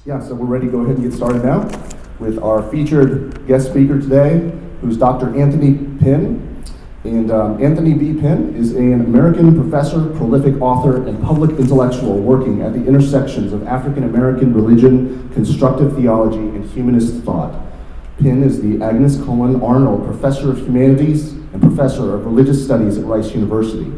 Yeah, so we're ready to go ahead and get started now with our featured guest speaker today, who's Dr. Anthony Pinn. And Anthony B. Pinn is an American professor, prolific author, and public intellectual working at the intersections of African American religion, constructive theology, and humanist thought. Pinn is the Agnes Cohen Arnold Professor of Humanities and Professor of Religious Studies at Rice University.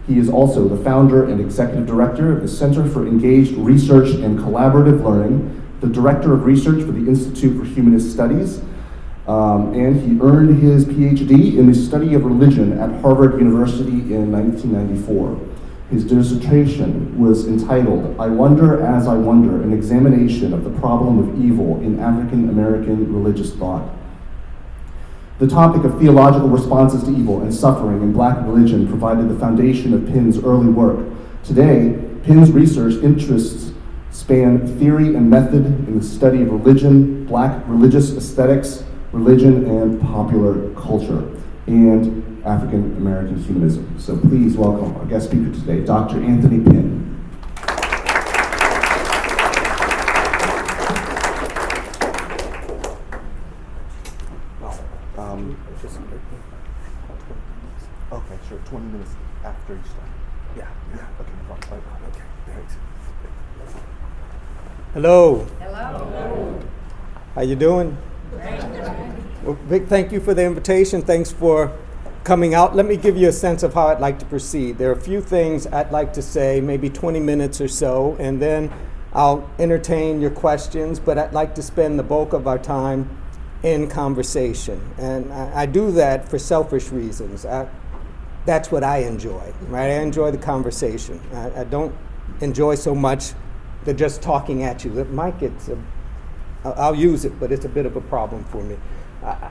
He is also the founder and executive director of the Center for Engaged Research and Collaborative Learning, the director of research for the Institute for Humanist Studies, and he earned his PhD in the study of religion at Harvard University in 1994. His dissertation was entitled, "I Wonder as I Wonder, an examination of the problem of evil in African American religious thought." The topic of theological responses to evil and suffering in Black religion provided the foundation of Pinn's early work. Today, Pinn's research interests span theory and method in the study of religion, Black religious aesthetics, religion and popular culture, and African American humanism. So please welcome our guest speaker today, Dr. Anthony Pinn. Okay, sure, 20 minutes after you start. Yeah, okay, no problem. Okay, thanks. Hello. Hello. How you doing? Well, big thank you for the invitation. Thanks for coming out. Let me give you a sense of how I'd like to proceed. There are a few things I'd like to say, maybe 20 minutes or so, and then I'll entertain your questions, but I'd like to spend the bulk of our time in conversation. And I do that for selfish reasons. That's what I enjoy, right? I enjoy the conversation. I don't enjoy so much the just talking at you. The mic, I'll use it, but it's a bit of a problem for me.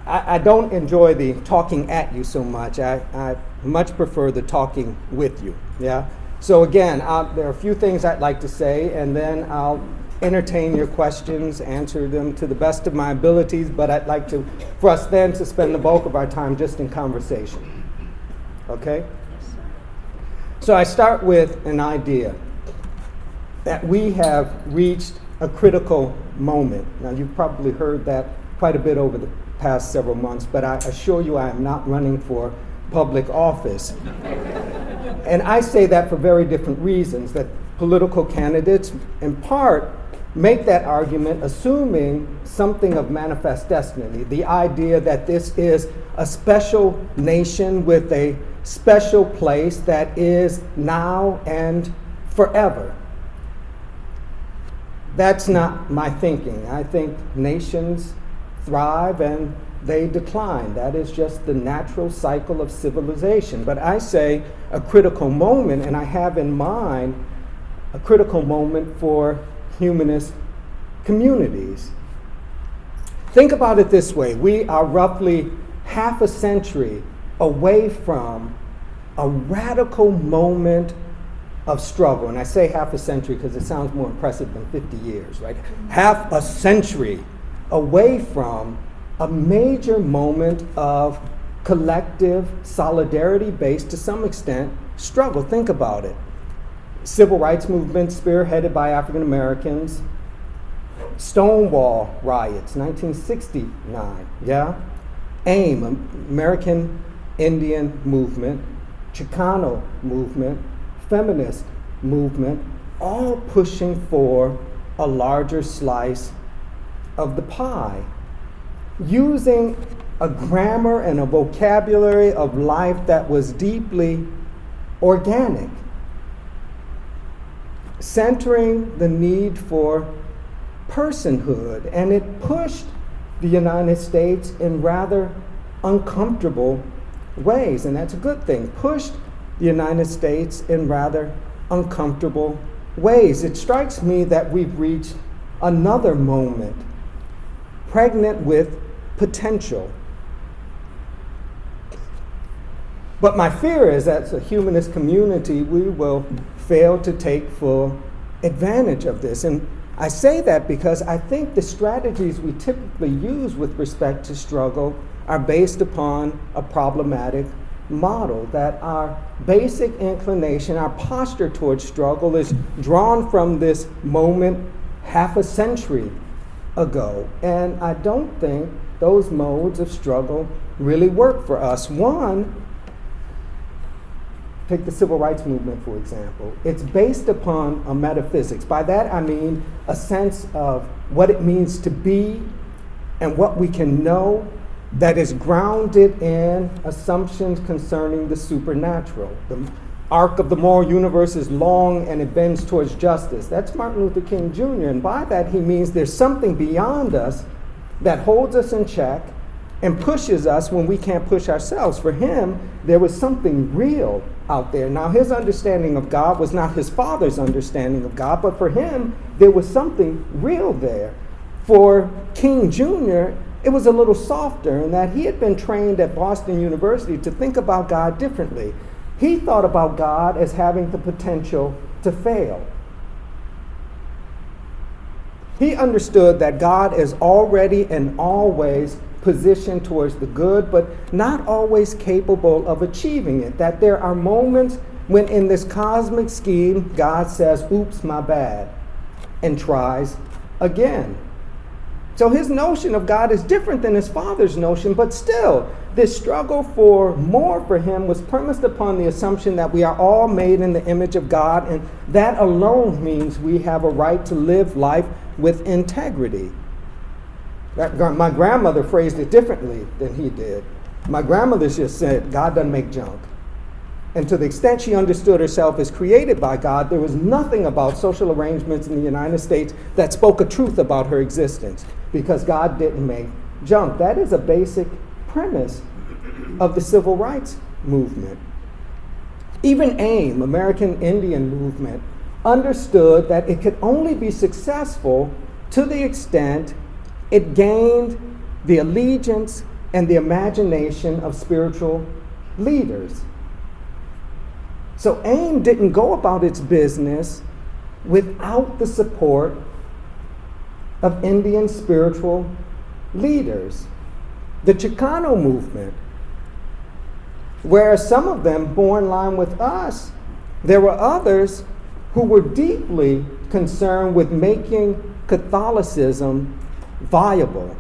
I don't enjoy the talking at you so much. I much prefer the talking with you, yeah? So again, there are a few things I'd like to say, and then I'll entertain your questions, answer them to the best of my abilities, but I'd like for us then to spend the bulk of our time just in conversation, okay? Yes, sir. So I start with an idea that we have reached a critical moment. Now, you've probably heard that quite a bit over the past several months, but I assure you I am not running for public office. And I say that for very different reasons, that political candidates, in part, make that argument assuming something of manifest destiny, the idea that this is a special nation with a special place that is now and forever. That's not my thinking. I think nations thrive and they decline. That is just the natural cycle of civilization. But I say a critical moment, and I have in mind a critical moment for humanist communities. Think about it this way. We are roughly half a century away from a radical moment of struggle. And I say half a century because it sounds more impressive than 50 years, right? Half a century away from a major moment of collective solidarity based, to some extent, struggle. Think about it. Civil rights movement spearheaded by African Americans, Stonewall riots, 1969, yeah? AIM, American Indian movement, Chicano movement, feminist movement, all pushing for a larger slice of the pie, using a grammar and a vocabulary of life that was deeply organic, centering the need for personhood, and it pushed the United States in rather uncomfortable ways, and that's a good thing. Pushed the United States in rather uncomfortable ways. It strikes me that we've reached another moment pregnant with potential. But my fear is that as a humanist community, we will fail to take full advantage of this. And I say that because I think the strategies we typically use with respect to struggle are based upon a problematic model, that our basic inclination, our posture towards struggle is drawn from this moment half a century ago. And I don't think those modes of struggle really work for us. One, take the civil rights movement, for example. It's based upon a metaphysics. By that I mean a sense of what it means to be and what we can know that is grounded in assumptions concerning the supernatural. The arc of the moral universe is long and it bends towards justice. That's Martin Luther King Jr. And by that he means there's something beyond us that holds us in check and pushes us when we can't push ourselves. For him, there was something real out there. Now, his understanding of God was not his father's understanding of God, but for him, there was something real there. For King Jr., it was a little softer in that he had been trained at Boston University to think about God differently. He thought about God as having the potential to fail. He understood that God is already and always positioned towards the good, but not always capable of achieving it. That there are moments when in this cosmic scheme, God says, oops, my bad, and tries again. So his notion of God is different than his father's notion, but still, this struggle for more for him was premised upon the assumption that we are all made in the image of God, and that alone means we have a right to live life with integrity. My grandmother phrased it differently than he did. My grandmother just said, God doesn't make junk. And to the extent she understood herself as created by God, there was nothing about social arrangements in the United States that spoke a truth about her existence, because God didn't make junk. That is a basic premise of the civil rights movement. Even AIM, American Indian Movement, understood that it could only be successful to the extent it gained the allegiance and the imagination of spiritual leaders. So AIM didn't go about its business without the support of Indian spiritual leaders. The Chicano movement, whereas some of them bore in line with us, there were others who were deeply concerned with making Catholicism viable,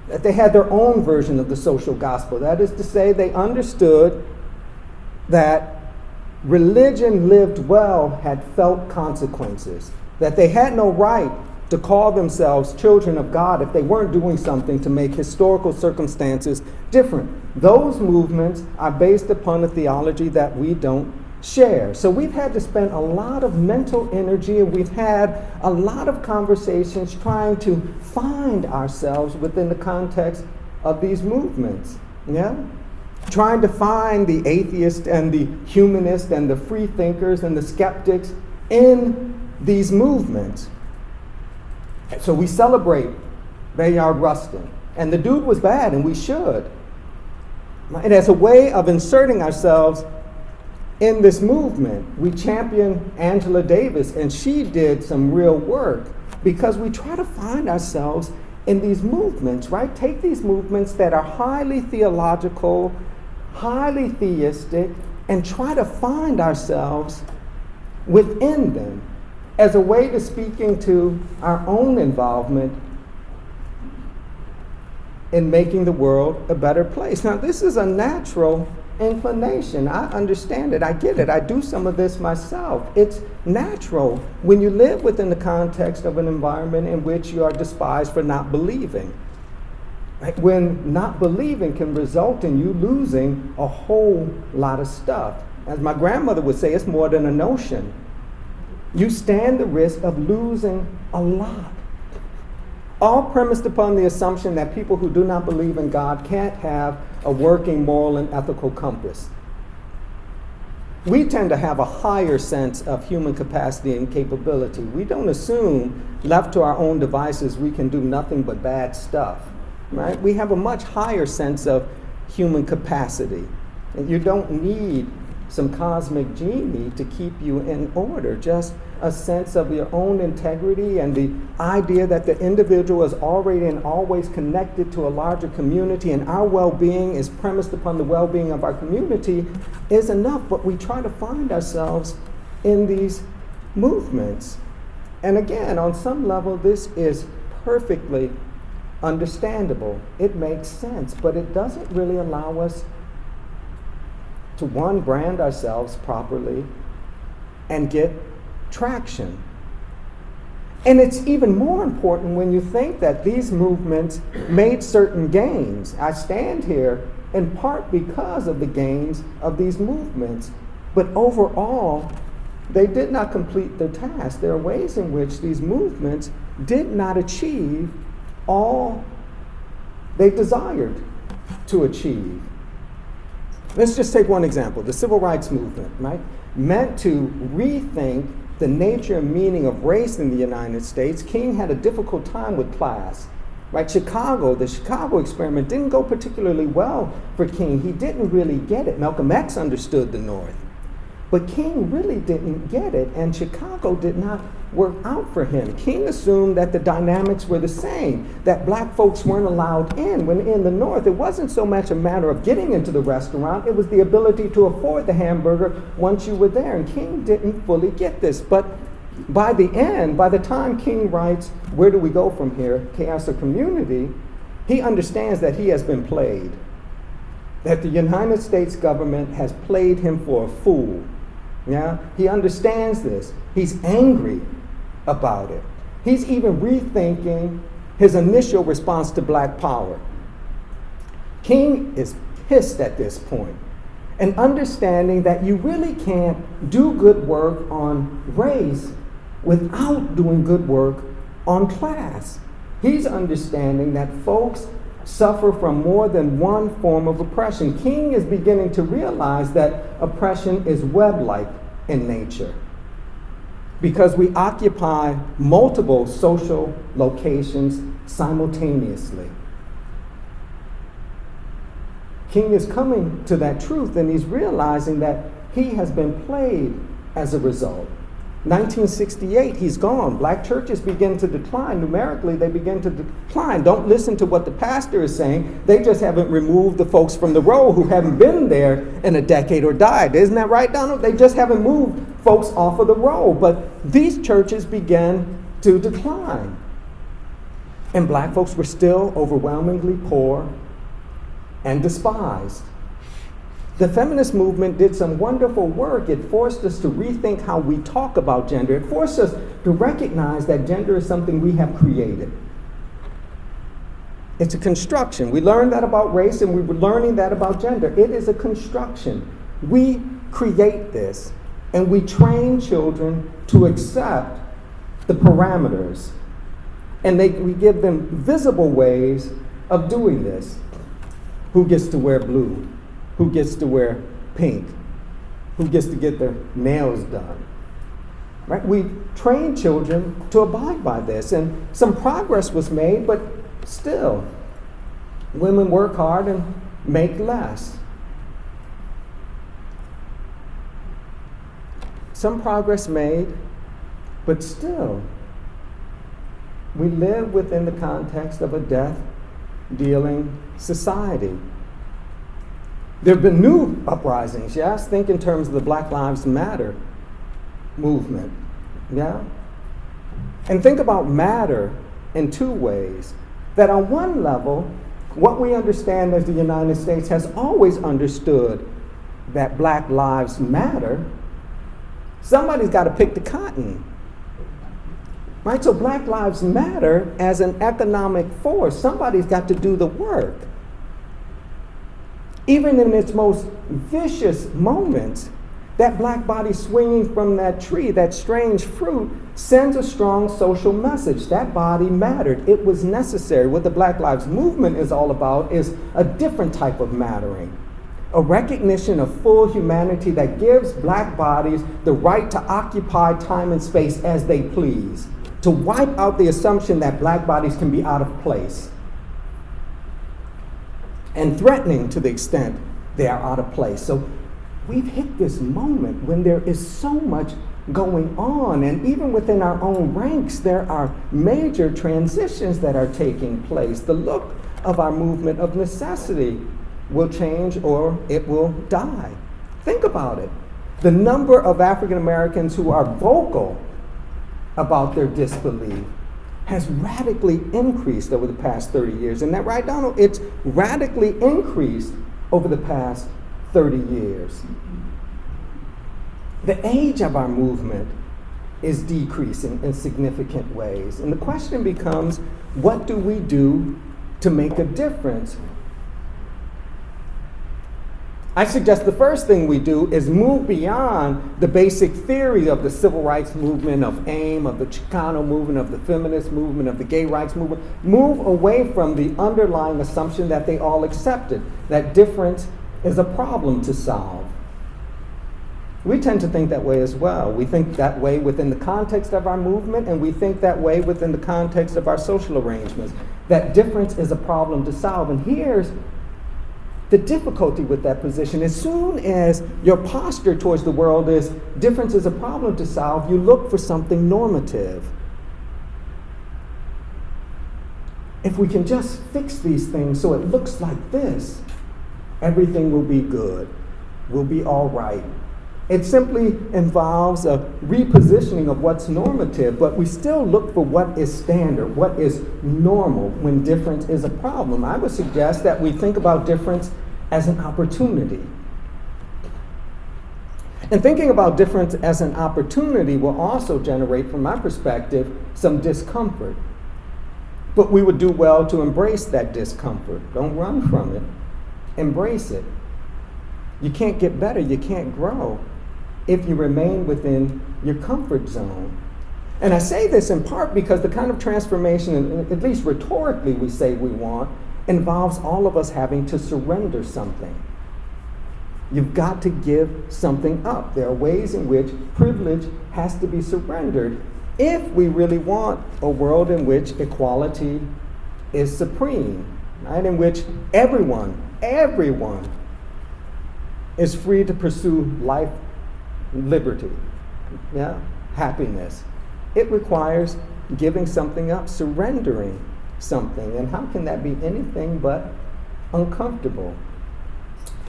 that they had their own version of the social gospel. That is to say, they understood that religion lived well had felt consequences, that they had no right to call themselves children of God if they weren't doing something to make historical circumstances different. Those movements are based upon a theology that we don't share. So we've had to spend a lot of mental energy, and we've had a lot of conversations trying to find ourselves within the context of these movements. Yeah? Trying to find the atheist and the humanist and the free thinkers and the skeptics in these movements. So we celebrate Bayard Rustin. And the dude was bad, and we should. And as a way of inserting ourselves in this movement, we champion Angela Davis, and she did some real work, because we try to find ourselves in these movements, right? Take these movements that are highly theological, highly theistic, and try to find ourselves within them as a way to speaking to our own involvement in making the world a better place. Now, this is a natural inclination. I understand it. I get it. I do some of this myself. It's natural when you live within the context of an environment in which you are despised for not believing. Right? When not believing can result in you losing a whole lot of stuff. As my grandmother would say, it's more than a notion. You stand the risk of losing a lot. All premised upon the assumption that people who do not believe in God can't have a working moral and ethical compass. We tend to have a higher sense of human capacity and capability. We don't assume, left to our own devices, we can do nothing but bad stuff. Right? We have a much higher sense of human capacity. And you don't need some cosmic genie to keep you in order, just a sense of your own integrity and the idea that the individual is already and always connected to a larger community, and our well-being is premised upon the well-being of our community is enough. But we try to find ourselves in these movements. And again, on some level, this is perfectly understandable. It makes sense, but it doesn't really allow us to, one, brand ourselves properly and get traction. And it's even more important when you think that these movements made certain gains. I stand here in part because of the gains of these movements, but overall, they did not complete their task. There are ways in which these movements did not achieve all they desired to achieve. Let's just take one example, the civil rights movement, right? Meant to rethink the nature and meaning of race in the United States. King had a difficult time with class, right? The Chicago experiment didn't go particularly well for King. He didn't really get it. Malcolm X understood the North, but King really didn't get it, and Chicago did not work out for him. King assumed that the dynamics were the same, that black folks weren't allowed in. When in the North, it wasn't so much a matter of getting into the restaurant, it was the ability to afford the hamburger once you were there. And King didn't fully get this. But by the end, by the time King writes, "Where do we go from here? Chaos or Community?" he understands that he has been played, that the United States government has played him for a fool. Yeah, he understands this. He's angry about it. He's even rethinking his initial response to Black Power. King is pissed at this point, and understanding that you really can't do good work on race without doing good work on class. He's understanding that folks suffer from more than one form of oppression. King is beginning to realize that oppression is web-like in nature, because we occupy multiple social locations simultaneously. King is coming to that truth, and he's realizing that he has been played as a result. 1968, he's gone. Black churches begin to decline. Numerically, they begin to decline. Don't listen to what the pastor is saying. They just haven't removed the folks from the row who haven't been there in a decade or died. Isn't that right, Donald? They just haven't moved folks off of the row. But these churches began to decline. And black folks were still overwhelmingly poor and despised. The feminist movement did some wonderful work. It forced us to rethink how we talk about gender. It forced us to recognize that gender is something we have created. It's a construction. We learned that about race, and we were learning that about gender. It is a construction. We create this, and we train children to accept the parameters. And we give them visible ways of doing this. Who gets to wear blue? Who gets to wear pink? Who gets to get their nails done? Right? We train children to abide by this, and some progress was made, but still, women work hard and make less. Some progress made, but still, we live within the context of a death-dealing society. There have been new uprisings, yes? Think in terms of the Black Lives Matter movement, yeah? And think about matter in two ways. That on one level, what we understand as the United States has always understood that Black lives matter. Somebody's got to pick the cotton, right? So Black lives matter as an economic force. Somebody's got to do the work. Even in its most vicious moments, that black body swinging from that tree, that strange fruit, sends a strong social message. That body mattered. It was necessary. What the Black Lives Movement is all about is a different type of mattering. A recognition of full humanity that gives black bodies the right to occupy time and space as they please. To wipe out the assumption that black bodies can be out of place. And threatening to the extent they are out of place. So we've hit this moment when there is so much going on, and even within our own ranks, there are major transitions that are taking place. The look of our movement of necessity will change or it will die. Think about it. The number of African Americans who are vocal about their disbelief has radically increased over the past 30 years. Isn't that right, Donald? It's radically increased over the past 30 years. The age of our movement is decreasing in significant ways. And the question becomes, what do we do to make a difference? I suggest the first thing we do is move beyond the basic theory of the civil rights movement, of AIM, of the Chicano movement, of the feminist movement, of the gay rights movement. Move away from the underlying assumption that they all accepted, that difference is a problem to solve. We tend to think that way as well. We think that way within the context of our movement, and we think that way within the context of our social arrangements, that difference is a problem to solve. And here's the difficulty with that position. As soon as your posture towards the world is difference is a problem to solve, you look for something normative. If we can just fix these things so it looks like this, everything will be good, will be all right. It simply involves a repositioning of what's normative, but we still look for what is standard, what is normal when difference is a problem. I would suggest that we think about difference as an opportunity. And thinking about difference as an opportunity will also generate, from my perspective, some discomfort. But we would do well to embrace that discomfort. Don't run from it. Embrace it. You can't get better, you can't grow if you remain within your comfort zone. And I say this in part because the kind of transformation, at least rhetorically we say we want, involves all of us having to surrender something. You've got to give something up. There are ways in which privilege has to be surrendered if we really want a world in which equality is supreme, right? In which everyone is free to pursue life, liberty, happiness. It requires giving something up, surrendering something. And how can that be anything but uncomfortable?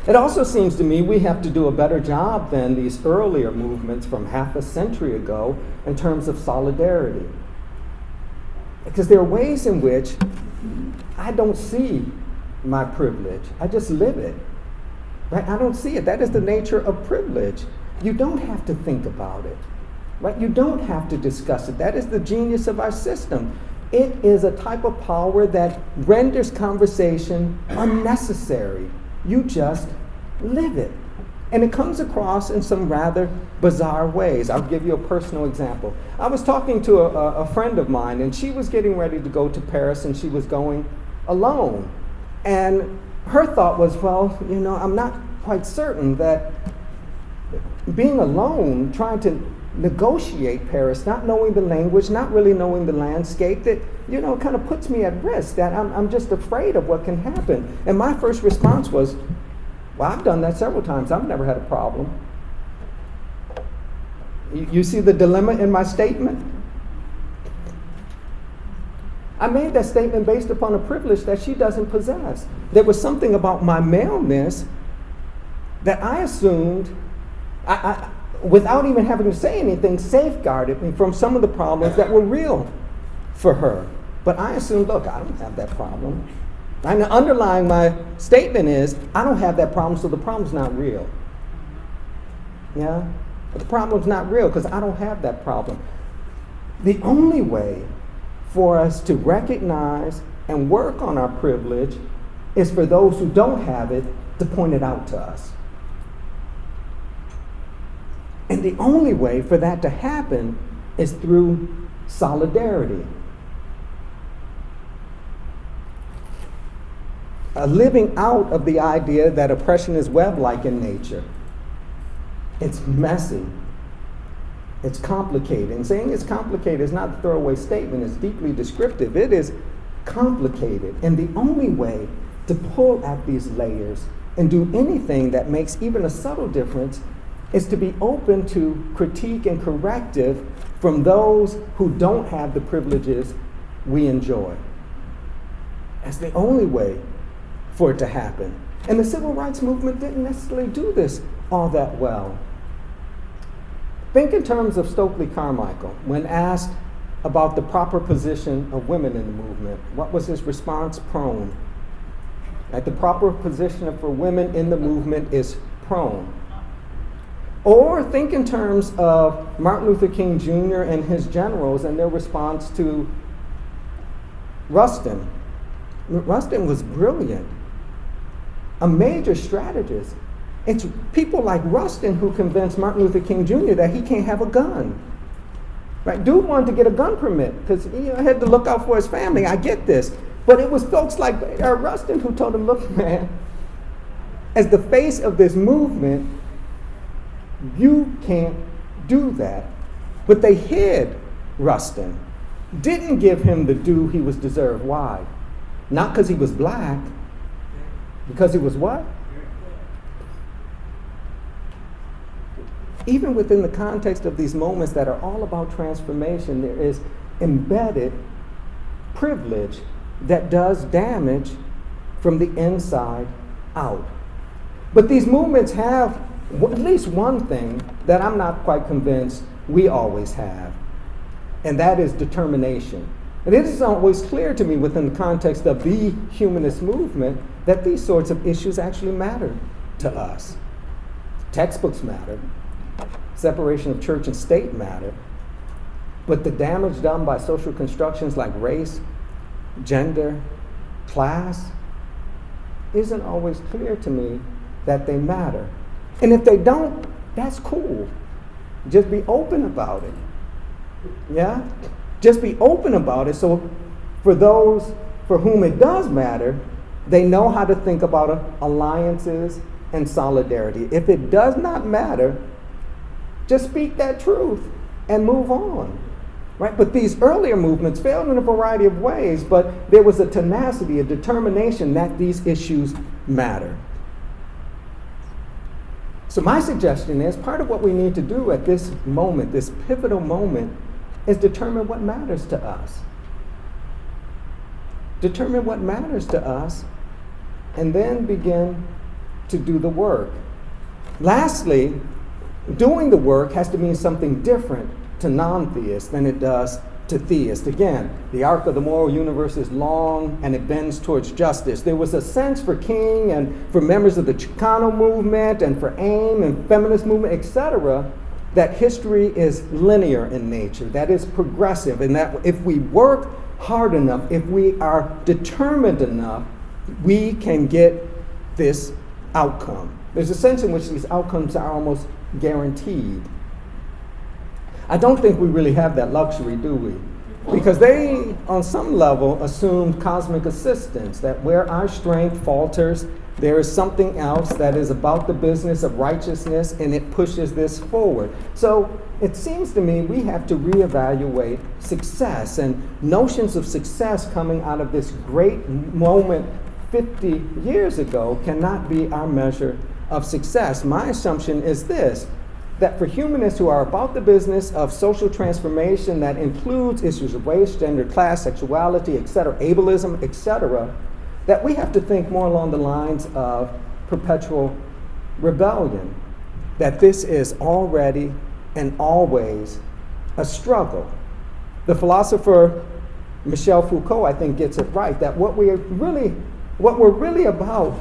It also seems to me we have to do a better job than these earlier movements from half a century ago in terms of solidarity. Because there are ways in which I don't see my privilege. I just live it. Right? I don't see it. That is the nature of privilege. You don't have to think about it. Right? You don't have to discuss it. That is the genius of our system. It is a type of power that renders conversation unnecessary. You just live it. And it comes across in some rather bizarre ways. I'll give you a personal example. I was talking to a friend of mine, and she was getting ready to go to Paris, and she was going alone. And her thought was, well, I'm not quite certain that being alone, trying to negotiate Paris, not knowing the language, not really knowing the landscape, that, kind of puts me at risk, that I'm just afraid of what can happen. And my first response was, well, I've done that several times. I've never had a problem. You see the dilemma in my statement? I made that statement based upon a privilege that she doesn't possess. There was something about my maleness that I assumed, I without even having to say anything, safeguarded me from some of the problems that were real for her. But I assumed, look, I don't have that problem. And underlying my statement is, I don't have that problem, so the problem's not real. Yeah? But the problem's not real because I don't have that problem. The only way for us to recognize and work on our privilege is for those who don't have it to point it out to us. And the only way for that to happen is through solidarity. A living out of the idea that oppression is web-like in nature. It's messy. It's complicated. And saying it's complicated is not a throwaway statement. It's deeply descriptive. It is complicated. And the only way to pull at these layers and do anything that makes even a subtle difference is to be open to critique and corrective from those who don't have the privileges we enjoy. That's the only way for it to happen. And the civil rights movement didn't necessarily do this all that well. Think in terms of Stokely Carmichael. When asked about the proper position of women in the movement, what was his response? Prone. Right? The proper position for women in the movement is prone. Or think in terms of Martin Luther King Jr. and his generals and their response to Rustin. Rustin was brilliant, a major strategist. It's people like Rustin who convinced Martin Luther King Jr. that he can't have a gun. Right? Dude wanted to get a gun permit because he had to look out for his family. I get this. But it was folks like Rustin who told him, look, man, as the face of this movement, you can't do that. But they hid Rustin, didn't give him the due he was deserved. Why? Not because he was black, because he was what? Even within the context of these moments that are all about transformation, there is embedded privilege that does damage from the inside out. But these movements have at least one thing that I'm not quite convinced we always have, and that is determination. And it isn't always clear to me within the context of the humanist movement that these sorts of issues actually matter to us. Textbooks matter. Separation of church and state matter. But the damage done by social constructions like race, gender, class, isn't always clear to me that they matter. And if they don't, that's cool. Just be open about it. Yeah? Just be open about it so for those for whom it does matter, they know how to think about alliances and solidarity. If it does not matter, just speak that truth and move on. Right? But these earlier movements failed in a variety of ways, but there was a tenacity, a determination that these issues matter. So my suggestion is part of what we need to do at this moment, this pivotal moment, is determine what matters to us. Determine what matters to us, and then begin to do the work. Lastly, doing the work has to mean something different to non-theists than it does to theists. Again, the arc of the moral universe is long and it bends towards justice. There was a sense for King and for members of the Chicano movement and for AIM and feminist movement, etc., that history is linear in nature, that is progressive, and that if we work hard enough, if we are determined enough, we can get this outcome. There's a sense in which these outcomes are almost guaranteed. I don't think we really have that luxury, do we? Because they, on some level, assumed cosmic assistance, that where our strength falters, there is something else that is about the business of righteousness, and it pushes this forward. So it seems to me we have to reevaluate success, and notions of success coming out of this great moment 50 years ago cannot be our measure of success. My assumption is this, that for humanists who are about the business of social transformation that includes issues of race, gender, class, sexuality, etc., ableism, etc., that we have to think more along the lines of perpetual rebellion, that this is already and always a struggle. The philosopher Michel Foucault, I think, gets it right, that what we're really about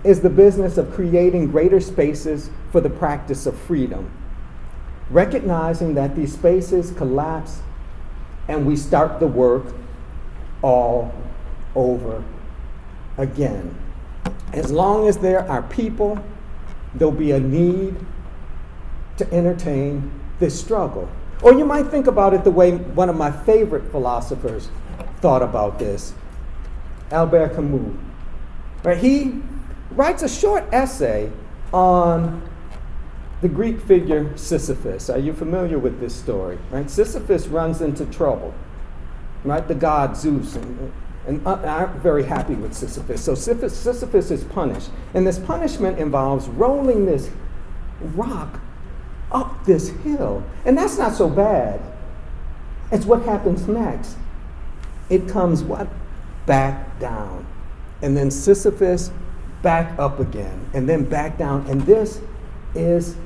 is the business of creating greater spaces for the practice of freedom, recognizing that these spaces collapse and we start the work all over again. As long as there are people, there'll be a need to entertain this struggle. Or you might think about it the way one of my favorite philosophers thought about this, Albert Camus. Right? He writes a short essay on the Greek figure Sisyphus. Are you familiar with this story? Right? Sisyphus runs into trouble. Right? The god Zeus and aren't very happy with Sisyphus. So Sisyphus is punished. And this punishment involves rolling this rock up this hill. And that's not so bad. It's what happens next. It comes what? Back down. And then Sisyphus back up again, and then back down, and this is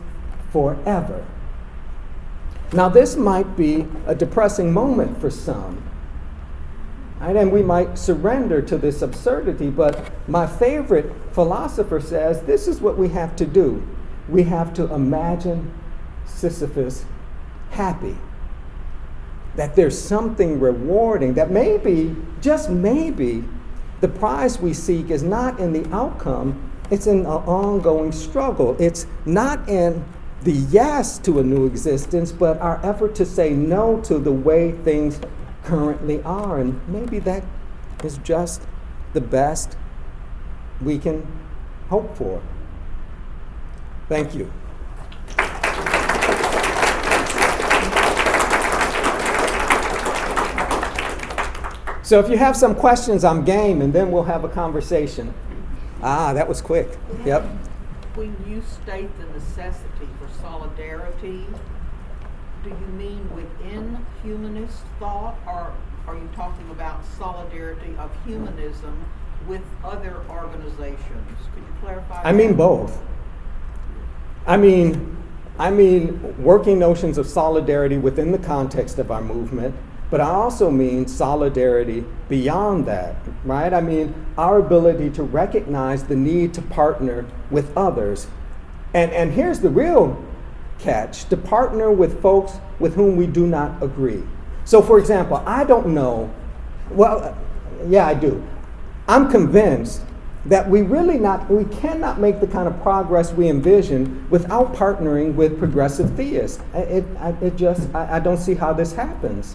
forever. Now, this might be a depressing moment for some, right? And we might surrender to this absurdity, but my favorite philosopher says this is what we have to do. We have to imagine Sisyphus happy, that there's something rewarding, that maybe, just maybe, the prize we seek is not in the outcome, it's in an ongoing struggle. It's not in the yes to a new existence, but our effort to say no to the way things currently are. And maybe that is just the best we can hope for. Thank you. So if you have some questions, I'm game, and then we'll have a conversation. Ah, that was quick. Yep. When you state the necessity for solidarity, do you mean within humanist thought, or are you talking about solidarity of humanism with other organizations? Could you clarify? I mean both. I mean working notions of solidarity within the context of our movement, but I also mean solidarity beyond that, right? I mean our ability to recognize the need to partner with others. And here's the real catch, to partner with folks with whom we do not agree. So for example, I don't know, well, yeah, I do. I'm convinced that we cannot make the kind of progress we envision without partnering with progressive theists. I don't see how this happens.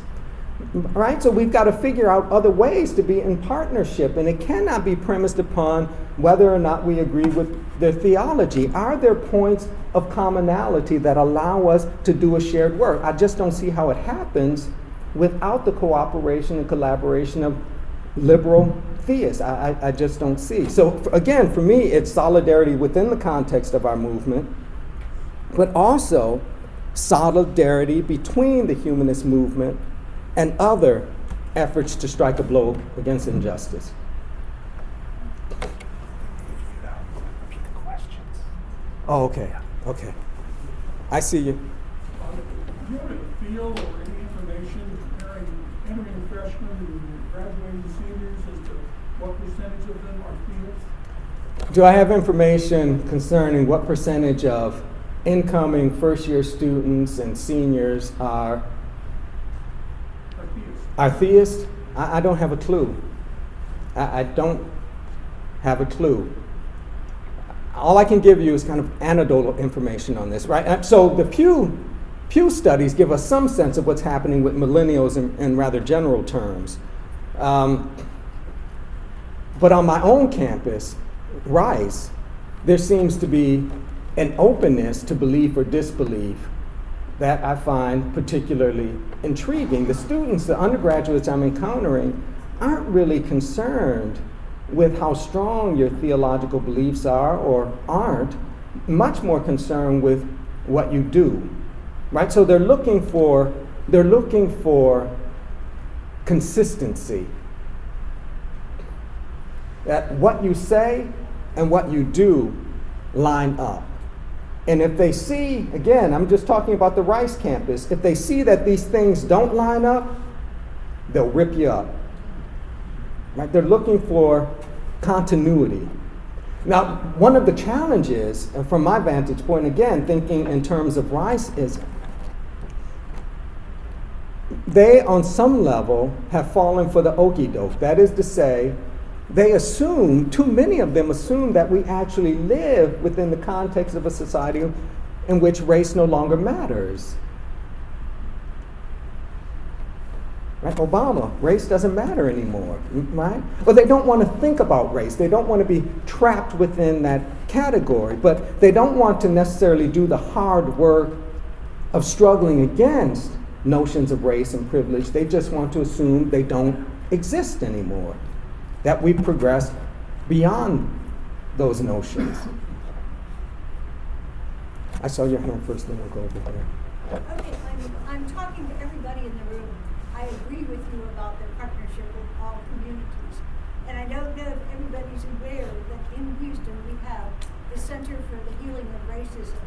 Right? So we've got to figure out other ways to be in partnership, and it cannot be premised upon whether or not we agree with their theology. Are there points of commonality that allow us to do a shared work? I just don't see how it happens without the cooperation and collaboration of liberal theists. I just don't see. So again, for me, it's solidarity within the context of our movement, but also solidarity between the humanist movement and other efforts to strike a blow against injustice. Oh, okay. I see you. Do you have a feel or any information comparing entering freshmen and graduating seniors as to what percentage of them are theists? Do I have information concerning what percentage of incoming first-year students and seniors are theists? I don't have a clue. I don't have a clue. All I can give you is kind of anecdotal information on this, right? So the Pew studies give us some sense of what's happening with millennials in rather general terms. But on my own campus, Rice, there seems to be an openness to belief or disbelief that I find particularly intriguing. The students, the undergraduates I'm encountering, aren't really concerned with how strong your theological beliefs are or aren't, much more concerned with what you do, right? So they're looking for consistency. That what you say and what you do line up. And if they see, again, I'm just talking about the Rice campus, if they see that these things don't line up, they'll rip you up. Right? They're looking for continuity. Now, one of the challenges, from my vantage point, again, thinking in terms of Rice, is they, on some level, have fallen for the okie doke. That is to say, they assume, too many of them assume, that we actually live within the context of a society in which race no longer matters. Right? Obama, race doesn't matter anymore, right? But they don't want to think about race. They don't want to be trapped within that category, but they don't want to necessarily do the hard work of struggling against notions of race and privilege. They just want to assume they don't exist anymore, that we've progressed beyond those notions. I saw your hand first, then we'll go over there. Okay, I'm talking to everybody in the room. I agree with you about the partnership with all communities. And I don't know if everybody's aware that in Houston we have the Center for the Healing of Racism,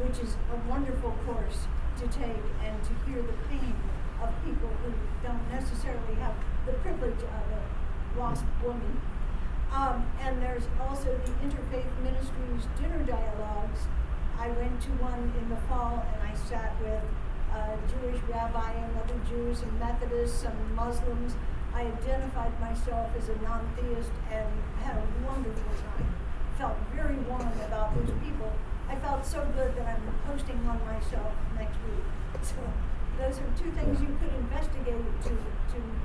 which is a wonderful course to take and to hear the pain of people who don't necessarily have the privilege of a lost woman. And there's also the Interfaith Ministries dinner dialogues. I went to one in the fall and I sat with a Jewish rabbi and other Jews and Methodists and Muslims. I identified myself as a non-theist and had a wonderful time. Felt very warm about those people. I felt so good that I'm posting one myself next week. So those are two things you could investigate to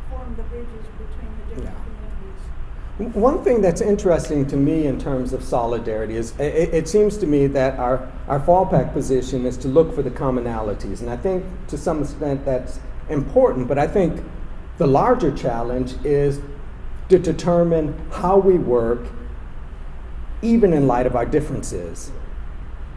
form the bridges between the different communities. One thing that's interesting to me in terms of solidarity is it seems to me that our fallback position is to look for the commonalities. And I think to some extent that's important, but I think the larger challenge is to determine how we work even in light of our differences,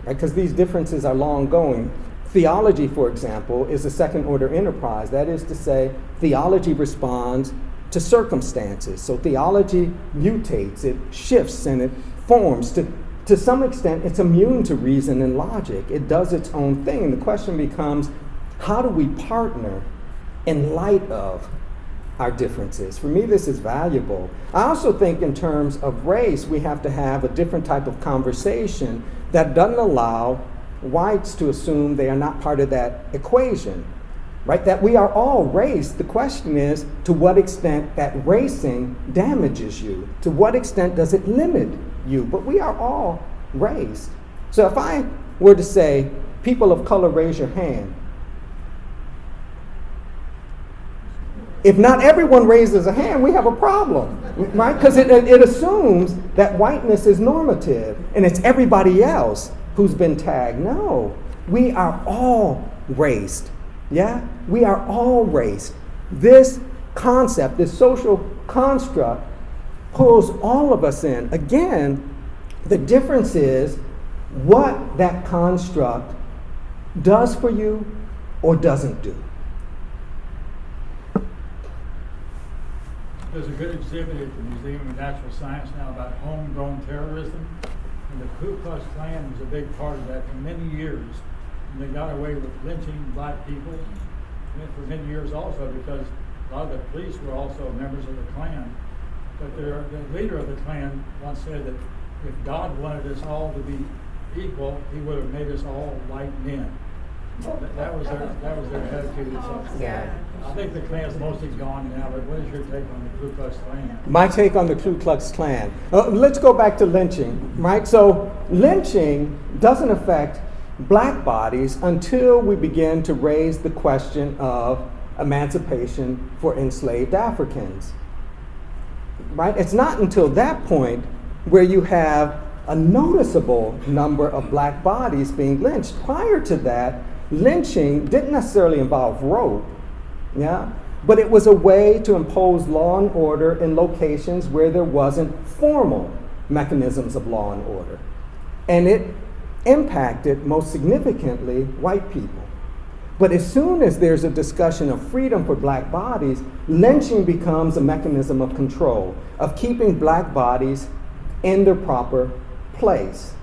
right? Because these differences are long going. Theology, for example, is a second order enterprise. That is to say, theology responds to circumstances. So theology mutates, it shifts, and it forms. To some extent, it's immune to reason and logic. It does its own thing. And the question becomes, how do we partner in light of our differences? For me, this is valuable. I also think in terms of race, we have to have a different type of conversation that doesn't allow whites to assume they are not part of that equation, right? That we are all race. The question is, to what extent that racing damages you? To what extent does it limit you? But we are all race. So if I were to say, people of color, raise your hand. If not everyone raises a hand, we have a problem, right? Because it assumes that whiteness is normative and it's everybody else who's been tagged. No, we are all raced. Yeah, we are all raced. This concept, this social construct, pulls all of us in. Again, the difference is what that construct does for you or doesn't do. There's a good exhibit at the Museum of Natural Science now about homegrown terrorism. And the Ku Klux Klan was a big part of that for many years. And they got away with lynching black people for many years also because a lot of the police were also members of the Klan. But the leader of the Klan once said that if God wanted us all to be equal, he would have made us all white men. That was their attitude. So, Yeah. I think the Klan's mostly gone now, but what is your take on the Ku Klux Klan? My take on the Ku Klux Klan. Let's go back to lynching, right? So lynching doesn't affect black bodies until we begin to raise the question of emancipation for enslaved Africans, right? It's not until that point where you have a noticeable number of black bodies being lynched. Prior to that, lynching didn't necessarily involve rope, yeah? But it was a way to impose law and order in locations where there wasn't formal mechanisms of law and order. And it impacted, most significantly, white people. But as soon as there's a discussion of freedom for black bodies, lynching becomes a mechanism of control, of keeping black bodies in their proper place,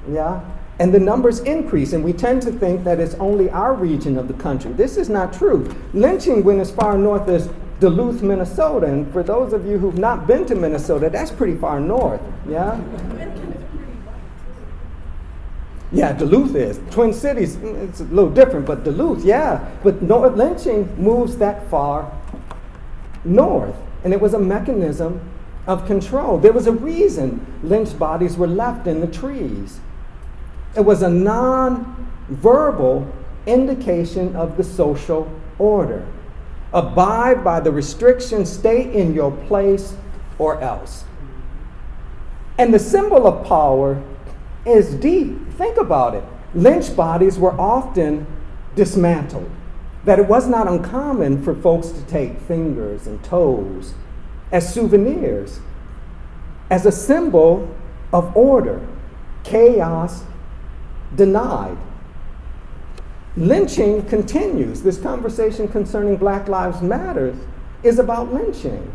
yeah? And the numbers increase, and we tend to think that it's only our region of the country. This is not true. Lynching went as far north as Duluth, Minnesota, and for those of you who've not been to Minnesota, that's pretty far north, yeah? Yeah, Duluth is. Twin Cities, it's a little different, but Duluth, yeah. But lynching moves that far north, and it was a mechanism of control. There was a reason lynched bodies were left in the trees. It was a non-verbal indication of the social order. Abide by the restrictions, stay in your place or else. And the symbol of power is deep. Think about it. Lynched bodies were often dismantled. That it was not uncommon for folks to take fingers and toes as souvenirs, as a symbol of order, chaos denied. Lynching continues. This conversation concerning Black Lives Matter is about lynching.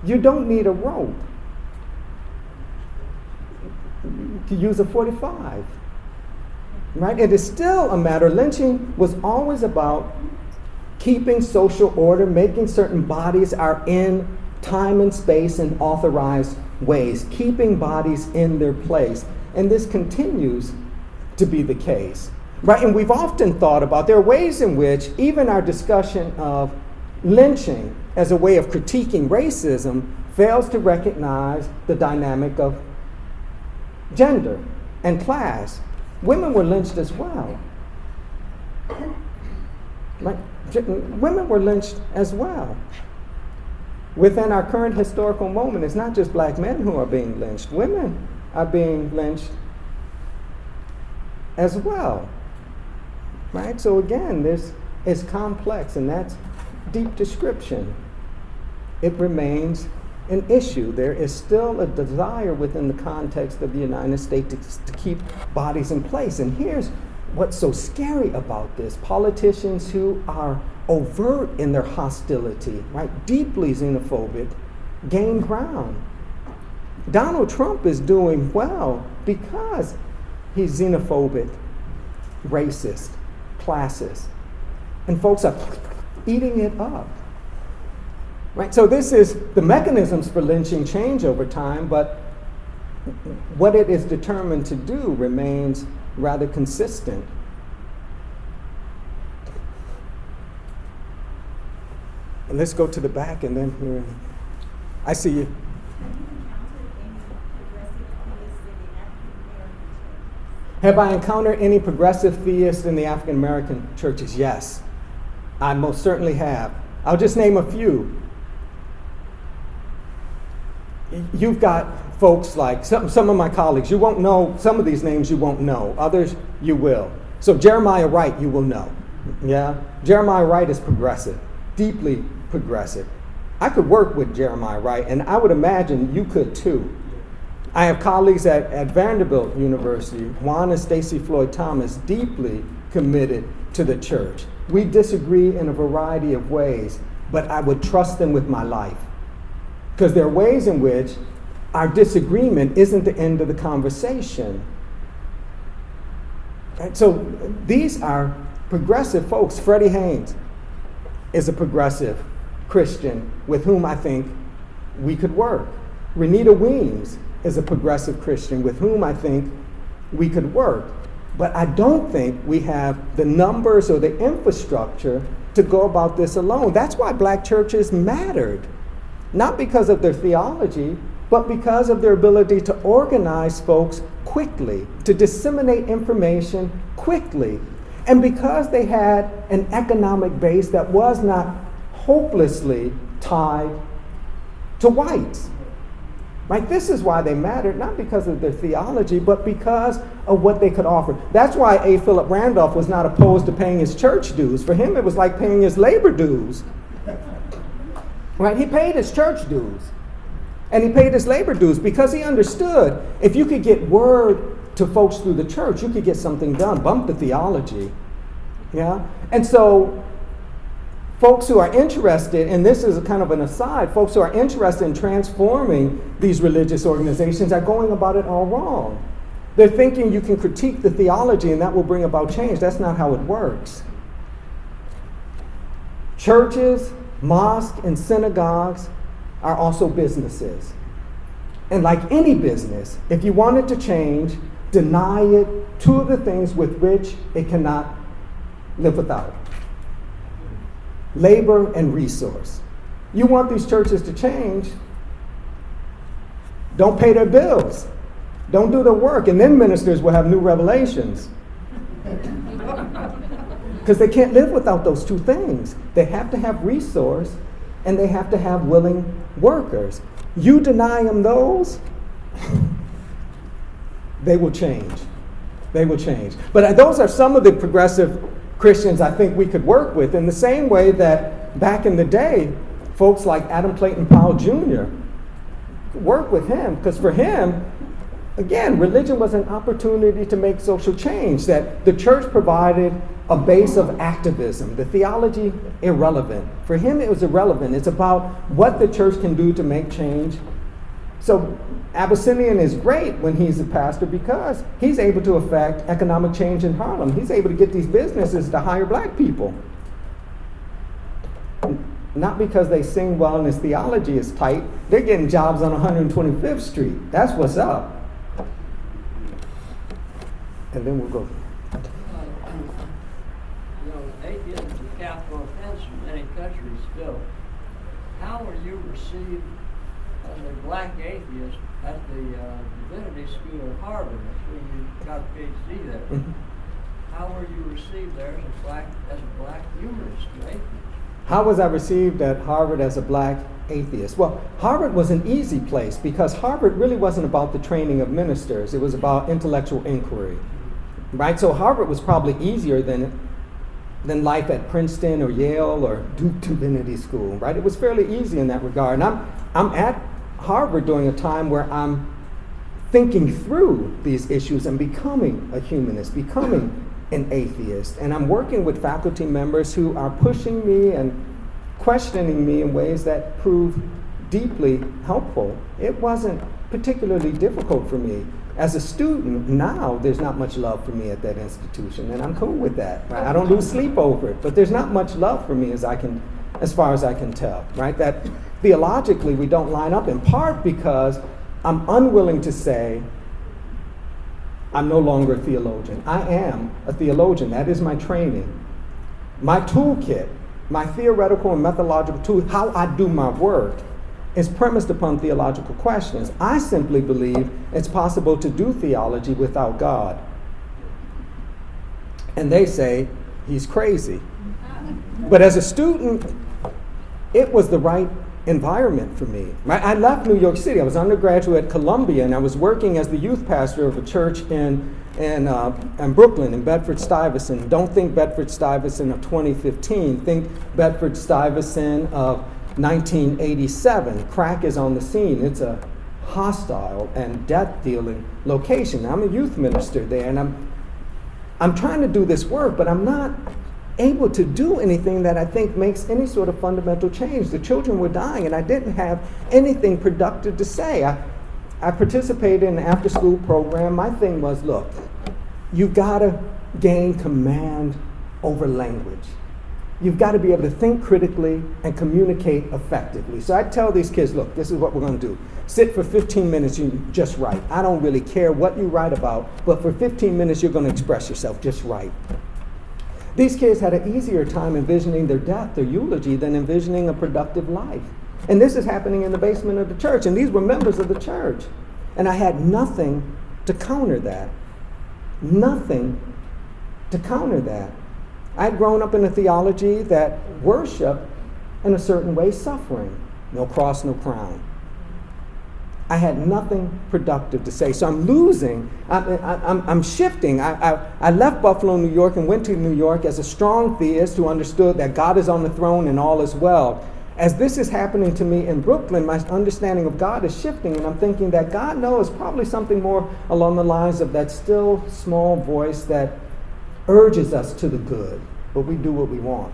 You don't need a rope to use a .45. right? It is still a matter. Lynching was always about keeping social order, making certain bodies are in time and space in authorized ways, keeping bodies in their place. And this continues to be the case, right? And we've often thought about, there are ways in which even our discussion of lynching as a way of critiquing racism fails to recognize the dynamic of gender and class. Women were lynched as well. Right? Women were lynched as well. Within our current historical moment, it's not just black men who are being lynched. Women are being lynched as well. Right? So again, this is complex, and that's deep description. It remains an issue. There is still a desire within the context of the United States to keep bodies in place. And here's what's so scary about this. Politicians who are overt in their hostility, right, deeply xenophobic, gain ground. Donald Trump is doing well because he's xenophobic, racist, classist. And folks are eating it up. Right? So this is, the mechanisms for lynching change over time, but what it is determined to do remains rather consistent. And let's go to the back, and then here. I see you. Have I encountered any progressive theists in the African American churches? Yes, I most certainly have. I'll just name a few. You've got folks like some of my colleagues, you won't know, some of these names you won't know, others you will. So Jeremiah Wright, you will know. Yeah? Jeremiah Wright is progressive, deeply progressive. I could work with Jeremiah Wright, and I would imagine you could too. I have colleagues at Vanderbilt University, Juan and Stacy Floyd Thomas, deeply committed to the church. We disagree in a variety of ways, but I would trust them with my life. Because there are ways in which our disagreement isn't the end of the conversation. Right? So these are progressive folks. Freddie Haynes is a progressive Christian with whom I think we could work. Renita Weems is a progressive Christian with whom I think we could work. But I don't think we have the numbers or the infrastructure to go about this alone. That's why black churches mattered. Not because of their theology, but because of their ability to organize folks quickly, to disseminate information quickly, and because they had an economic base that was not hopelessly tied to whites. Right? This is why they mattered, not because of their theology, but because of what they could offer. That's why A. Philip Randolph was not opposed to paying his church dues. For him, it was like paying his labor dues. Right? He paid his church dues. And he paid his labor dues because he understood if you could get word to folks through the church, you could get something done. Bump the theology. Yeah? And so folks who are interested, and this is a kind of an aside, folks who are interested in transforming these religious organizations are going about it all wrong. They're thinking you can critique the theology and that will bring about change. That's not how it works. Churches, mosques, and synagogues are also businesses. And like any business, if you want it to change, deny it two of the things with which it cannot live without: labor and resource. You want these churches to change, don't pay their bills, don't do their work, and then ministers will have new revelations. Because they can't live without those two things. They have to have resource and they have to have willing workers. You deny them those, they will change. They will change. But those are some of the progressive Christians I think we could work with in the same way that back in the day, folks like Adam Clayton Powell Jr. work with him, because for him, again, religion was an opportunity to make social change, that the church provided a base of activism, the theology irrelevant. For him, it was irrelevant. It's about what the church can do to make change So Abyssinian is great when he's a pastor because he's able to affect economic change in Harlem. He's able to get these businesses to hire black people. Not because they sing well and his theology is tight. They're getting jobs on 125th Street. That's what's up. And then we'll go. Atheism is a capital offense in many countries still. How are you received as a black atheist at the Divinity School at Harvard? That's where you got a PhD there. Mm-hmm. How were you received there as a black humanist and atheist? How was I received at Harvard as a black atheist? Well, Harvard was an easy place because Harvard really wasn't about the training of ministers. It was about intellectual inquiry, right? So Harvard was probably easier than life at Princeton or Yale or Duke Divinity School, right? It was fairly easy in that regard. And I'm at Harvard during a time where I'm thinking through these issues and becoming a humanist, becoming an atheist. And I'm working with faculty members who are pushing me and questioning me in ways that prove deeply helpful. It wasn't particularly difficult for me. As a student, now there's not much love for me at that institution, and I'm cool with that. Right? I don't lose sleep over it, but there's not much love for me as far as I can tell, right? That theologically we don't line up, in part because I'm unwilling to say I'm no longer a theologian. I am a theologian. That is my training. My toolkit, my theoretical and methodological tool, how I do my work, is premised upon theological questions. I simply believe it's possible to do theology without God. And they say he's crazy. But as a student, it was the right environment for me. Right? I left New York City. I was undergraduate at Columbia, and I was working as the youth pastor of a church in Brooklyn, in Bedford-Stuyvesant. Don't think Bedford-Stuyvesant of 2015. Think Bedford-Stuyvesant of 1987. Crack is on the scene. It's a hostile and death-dealing location. I'm a youth minister there, and I'm trying to do this work, but I'm not able to do anything that I think makes any sort of fundamental change. The children were dying, and I didn't have anything productive to say. I participated in an after-school program. My thing was, look, you gotta gain command over language. You've got to be able to think critically and communicate effectively. So I tell these kids, look, this is what we're going to do. Sit for 15 minutes, you just write. I don't really care what you write about, but for 15 minutes you're going to express yourself, just write. These kids had an easier time envisioning their death, their eulogy, than envisioning a productive life. And this is happening in the basement of the church, and these were members of the church. And I had nothing to counter that. Nothing to counter that. I had grown up in a theology that worshiped, in a certain way, suffering. No cross, no crown. I had nothing productive to say. So I'm losing, I'm shifting. I left Buffalo, New York, and went to New York as a strong theist who understood that God is on the throne and all is well. As this is happening to me in Brooklyn, my understanding of God is shifting, and I'm thinking that God knows probably something more along the lines of that still small voice that urges us to the good, but we do what we want,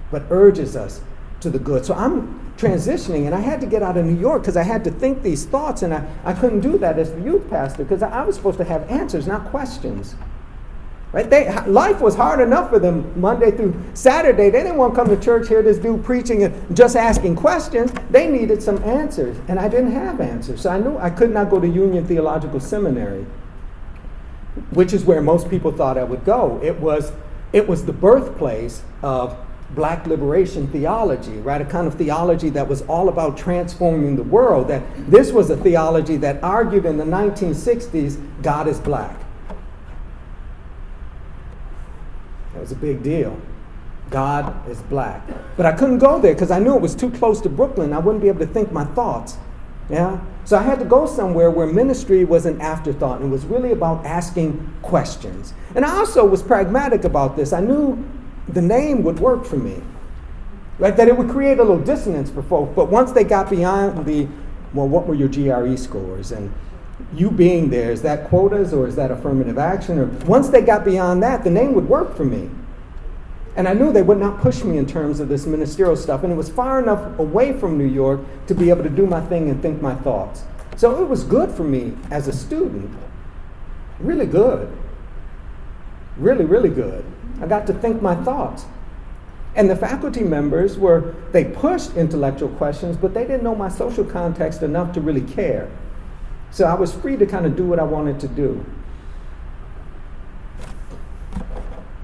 but urges us to the good. So I'm transitioning, and I had to get out of New York because I had to think these thoughts, and I couldn't do that as the youth pastor because I was supposed to have answers, not questions. Right? Life was hard enough for them Monday through Saturday. They didn't want to come to church, hear this dude preaching and just asking questions. They needed some answers, and I didn't have answers. So I knew I could not go to Union Theological Seminary, which is where most people thought I would go. It was the birthplace of black liberation theology, right? A kind of theology that was all about transforming the world. That this was a theology that argued in the 1960s, God is black. That was a big deal. God is black. But I couldn't go there because I knew it was too close to Brooklyn. I wouldn't be able to think my thoughts. Yeah? So I had to go somewhere where ministry was an afterthought and it was really about asking questions. And I also was pragmatic about this. I knew the name would work for me, right? That it would create a little dissonance for folks. But once they got beyond what were your GRE scores? And you being there, is that quotas or is that affirmative action? Or once they got beyond that, the name would work for me. And I knew they would not push me in terms of this ministerial stuff. And it was far enough away from New York to be able to do my thing and think my thoughts. So it was good for me as a student. Really good. Really, really good. I got to think my thoughts. And the faculty members they pushed intellectual questions, but they didn't know my social context enough to really care. So I was free to kind of do what I wanted to do.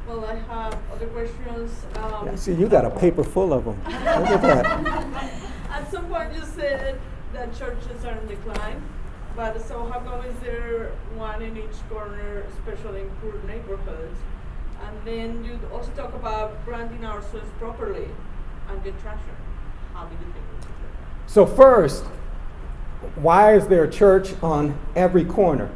Well, I have other questions. Yeah, see, you got a paper full of them. Look at that. At some point you said that churches are in decline, but so how come is there one in each corner, especially in poor neighborhoods? And then you also talk about branding ourselves properly and get traction. How do you think we should do that? So first, why is there a church on every corner?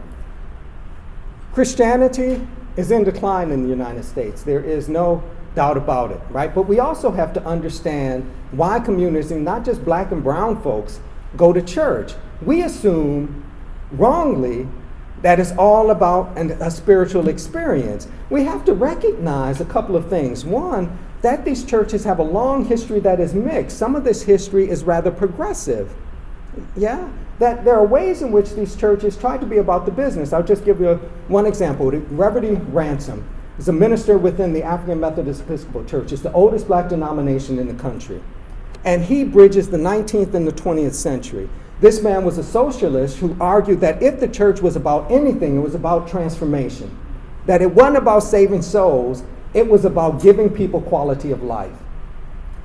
Christianity is in decline in the United States. There is no doubt about it, right? But we also have to understand why communities, not just black and brown folks, go to church. We assume wrongly that it's all about a spiritual experience. We have to recognize a couple of things. One, that these churches have a long history that is mixed. Some of this history is rather progressive. Yeah, that there are ways in which these churches try to be about the business. I'll just give you one example. Reverend Ransom is a minister within the African Methodist Episcopal Church. It's the oldest black denomination in the country. And he bridges the 19th and the 20th century. This man was a socialist who argued that if the church was about anything, it was about transformation. That it wasn't about saving souls, it was about giving people quality of life.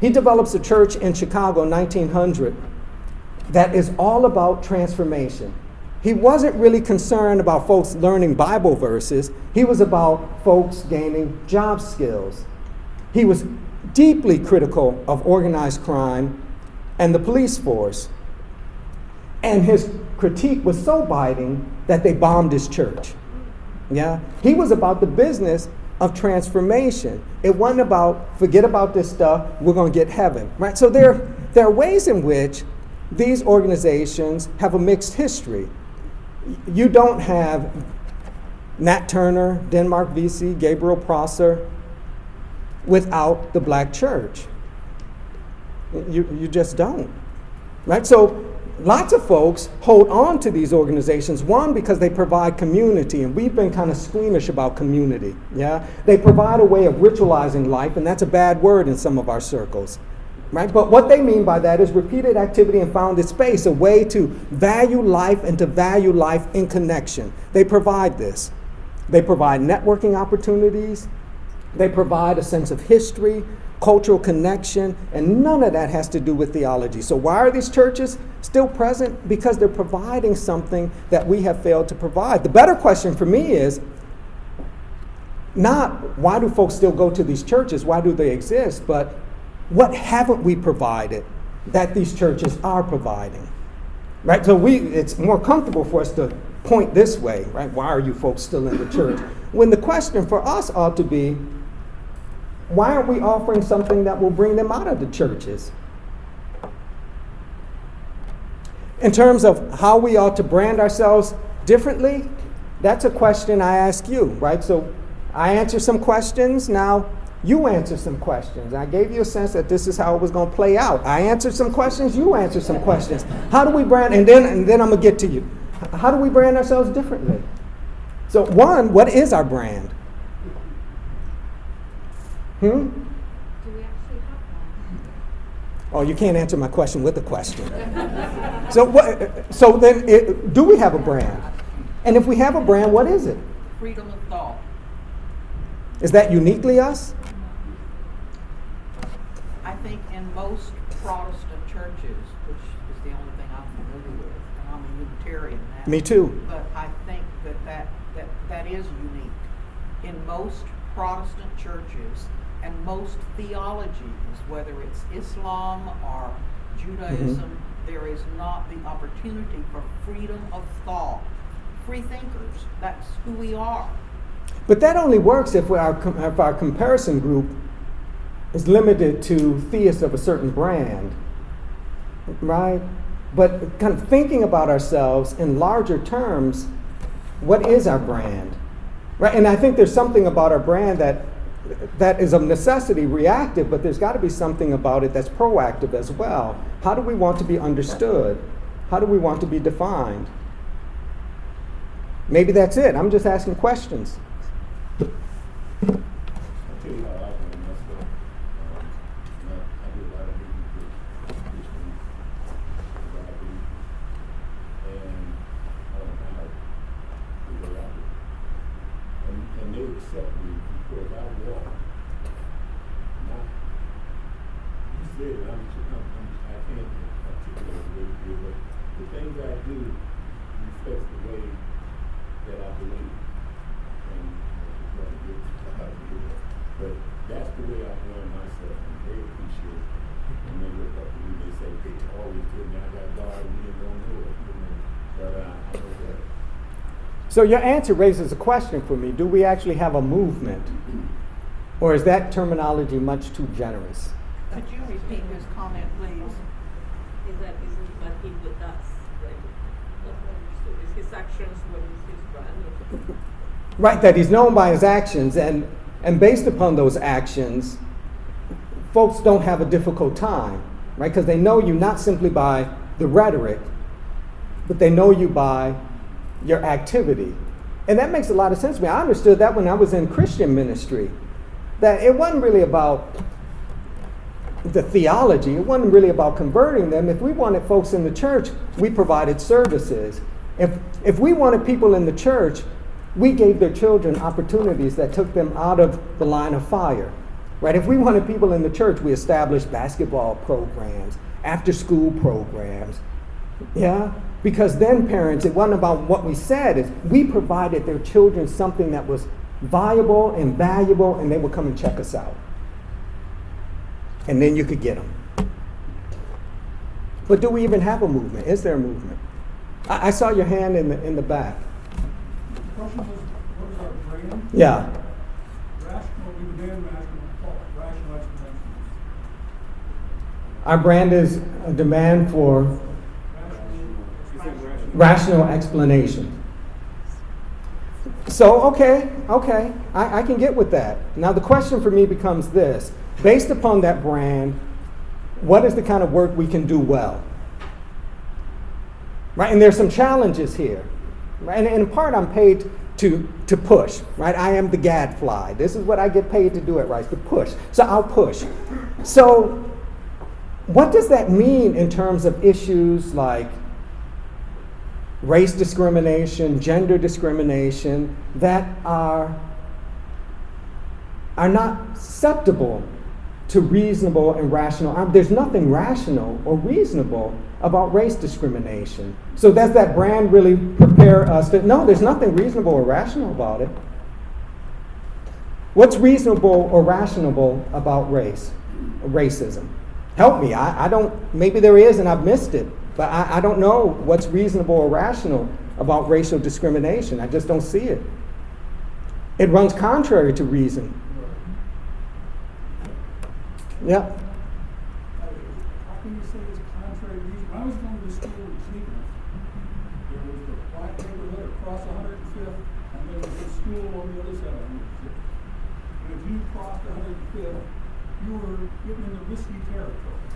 He develops a church in Chicago in 1900 that is all about transformation. He wasn't really concerned about folks learning Bible verses. He was about folks gaining job skills. He was deeply critical of organized crime and the police force. And his critique was so biting that they bombed his church. Yeah? He was about the business of transformation. It wasn't about, forget about this stuff, we're going to get heaven. Right? So there are ways in which these organizations have a mixed history. You don't have Nat Turner, Denmark Vesey, Gabriel Prosser without the black church. You just don't. Right? So lots of folks hold on to these organizations, one, because they provide community, and we've been kind of squeamish about community. Yeah? They provide a way of ritualizing life, and that's a bad word in some of our circles. Right? But what they mean by that is repeated activity in founded space, a way to value life and to value life in connection. They provide this. They provide networking opportunities. They provide a sense of history, cultural connection, and none of that has to do with theology. So why are these churches still present? Because they're providing something that we have failed to provide. The better question for me is not why do folks still go to these churches, why do they exist, but what haven't we provided that these churches are providing? Right? So it's more comfortable for us to point this way, right? Why are you folks still in the church? When the question for us ought to be, why aren't we offering something that will bring them out of the churches? In terms of how we ought to brand ourselves differently, that's a question I ask you, right? So I answer some questions, now you answer some questions. I gave you a sense that this is how it was going to play out. I answered some questions, you answer some questions. How do we brand, and then I'm going to get to you. How do we brand ourselves differently? So one, what is our brand? Do we actually have one? Oh, you can't answer my question with a question. So then, do we have a brand? And if we have a brand, what is it? Freedom of thought. Is that uniquely us? I think in most Protestant churches, which is the only thing I'm familiar with, and I'm a Unitarian now. Me too. But I think that is unique. In most Protestant churches and most theologies, whether it's Islam or Judaism, there is not the opportunity for freedom of thought. Free thinkers, that's who we are. But that only works if our comparison group is limited to theists of a certain brand, right? But kind of thinking about ourselves in larger terms, what is our brand? Right? And I think there's something about our brand that that is of necessity reactive, but there's got to be something about it that's proactive as well. How do we want to be understood? How do we want to be defined? Maybe that's it. I'm just asking questions. I'll tell you how I learned myself. I do a lot of reading for Christian writing, and I don't know how to go out it. And they accept me because I walk. Not, you said it, I can't articulate the way you did, but the things I do reflects the way that I believe. And but that's the way I've learned myself, and they appreciate it. And they look up to me, they say, they always tell me I got God and me and don't know it. But I know that. So your answer raises a question for me. Do we actually have a movement? Or is that terminology much too generous? Could you repeat his comment, please? Isn't what he does, right? Not understood. Is his actions, what is his brand? Right, that he's known by his actions, and based upon those actions, folks don't have a difficult time, right? Because they know you not simply by the rhetoric, but they know you by your activity. And that makes a lot of sense to me. I understood that when I was in Christian ministry, that it wasn't really about the theology, it wasn't really about converting them. If we wanted folks in the church, we provided services. If we wanted people in the church, we gave their children opportunities that took them out of the line of fire, right? If we wanted people in the church, we established basketball programs, after-school programs, yeah? Because then parents, it wasn't about what we said, it's we provided their children something that was viable and valuable, and they would come and check us out. And then you could get them. But do we even have a movement? Is there a movement? I saw your hand in the back. The question is, what is our brand? Yeah. Rational, we demand rational explanations. Our brand is a demand for rational explanation. So, okay, I can get with that. Now the question for me becomes this. Based upon that brand, what is the kind of work we can do well? Right, and there's some challenges here. Right? And in part I'm paid to push, right? I am the gadfly. This is what I get paid to do at Rice, to push. So I'll push. So what does that mean in terms of issues like race discrimination, gender discrimination, that are not susceptible to reasonable and rational? There's nothing rational or reasonable about race discrimination. So does that brand really prepare us to, no, there's nothing reasonable or rational about it. What's reasonable or rational about racism? Help me, I don't, maybe there is and I've missed it, but I don't know what's reasonable or rational about racial discrimination. I just don't see it. It runs contrary to reason. Yeah. How can you say it's contrary to reason? When I was going to school in Cleveland, there was the black neighborhood across 105th, and there was a school on the other side of 105th. And if you crossed 105th, you were getting into risky territory.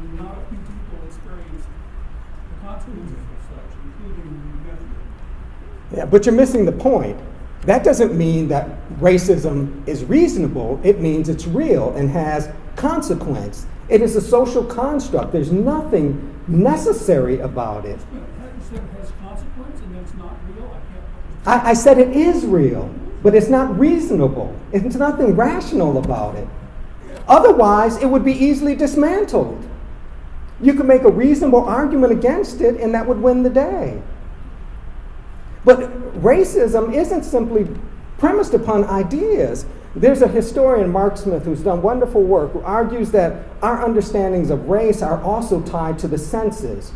And not a few people experienced the consequences of such, including the nephew. Yeah, but you're missing the point. That doesn't mean that racism is reasonable. It means it's real and has consequence. It is a social construct. There's nothing necessary about it. You said it has consequence and it's not real? I said it is real, but it's not reasonable. It's nothing rational about it. Otherwise, it would be easily dismantled. You could make a reasonable argument against it, and that would win the day. But racism isn't simply premised upon ideas. There's a historian, Mark Smith, who's done wonderful work, who argues that our understandings of race are also tied to the senses.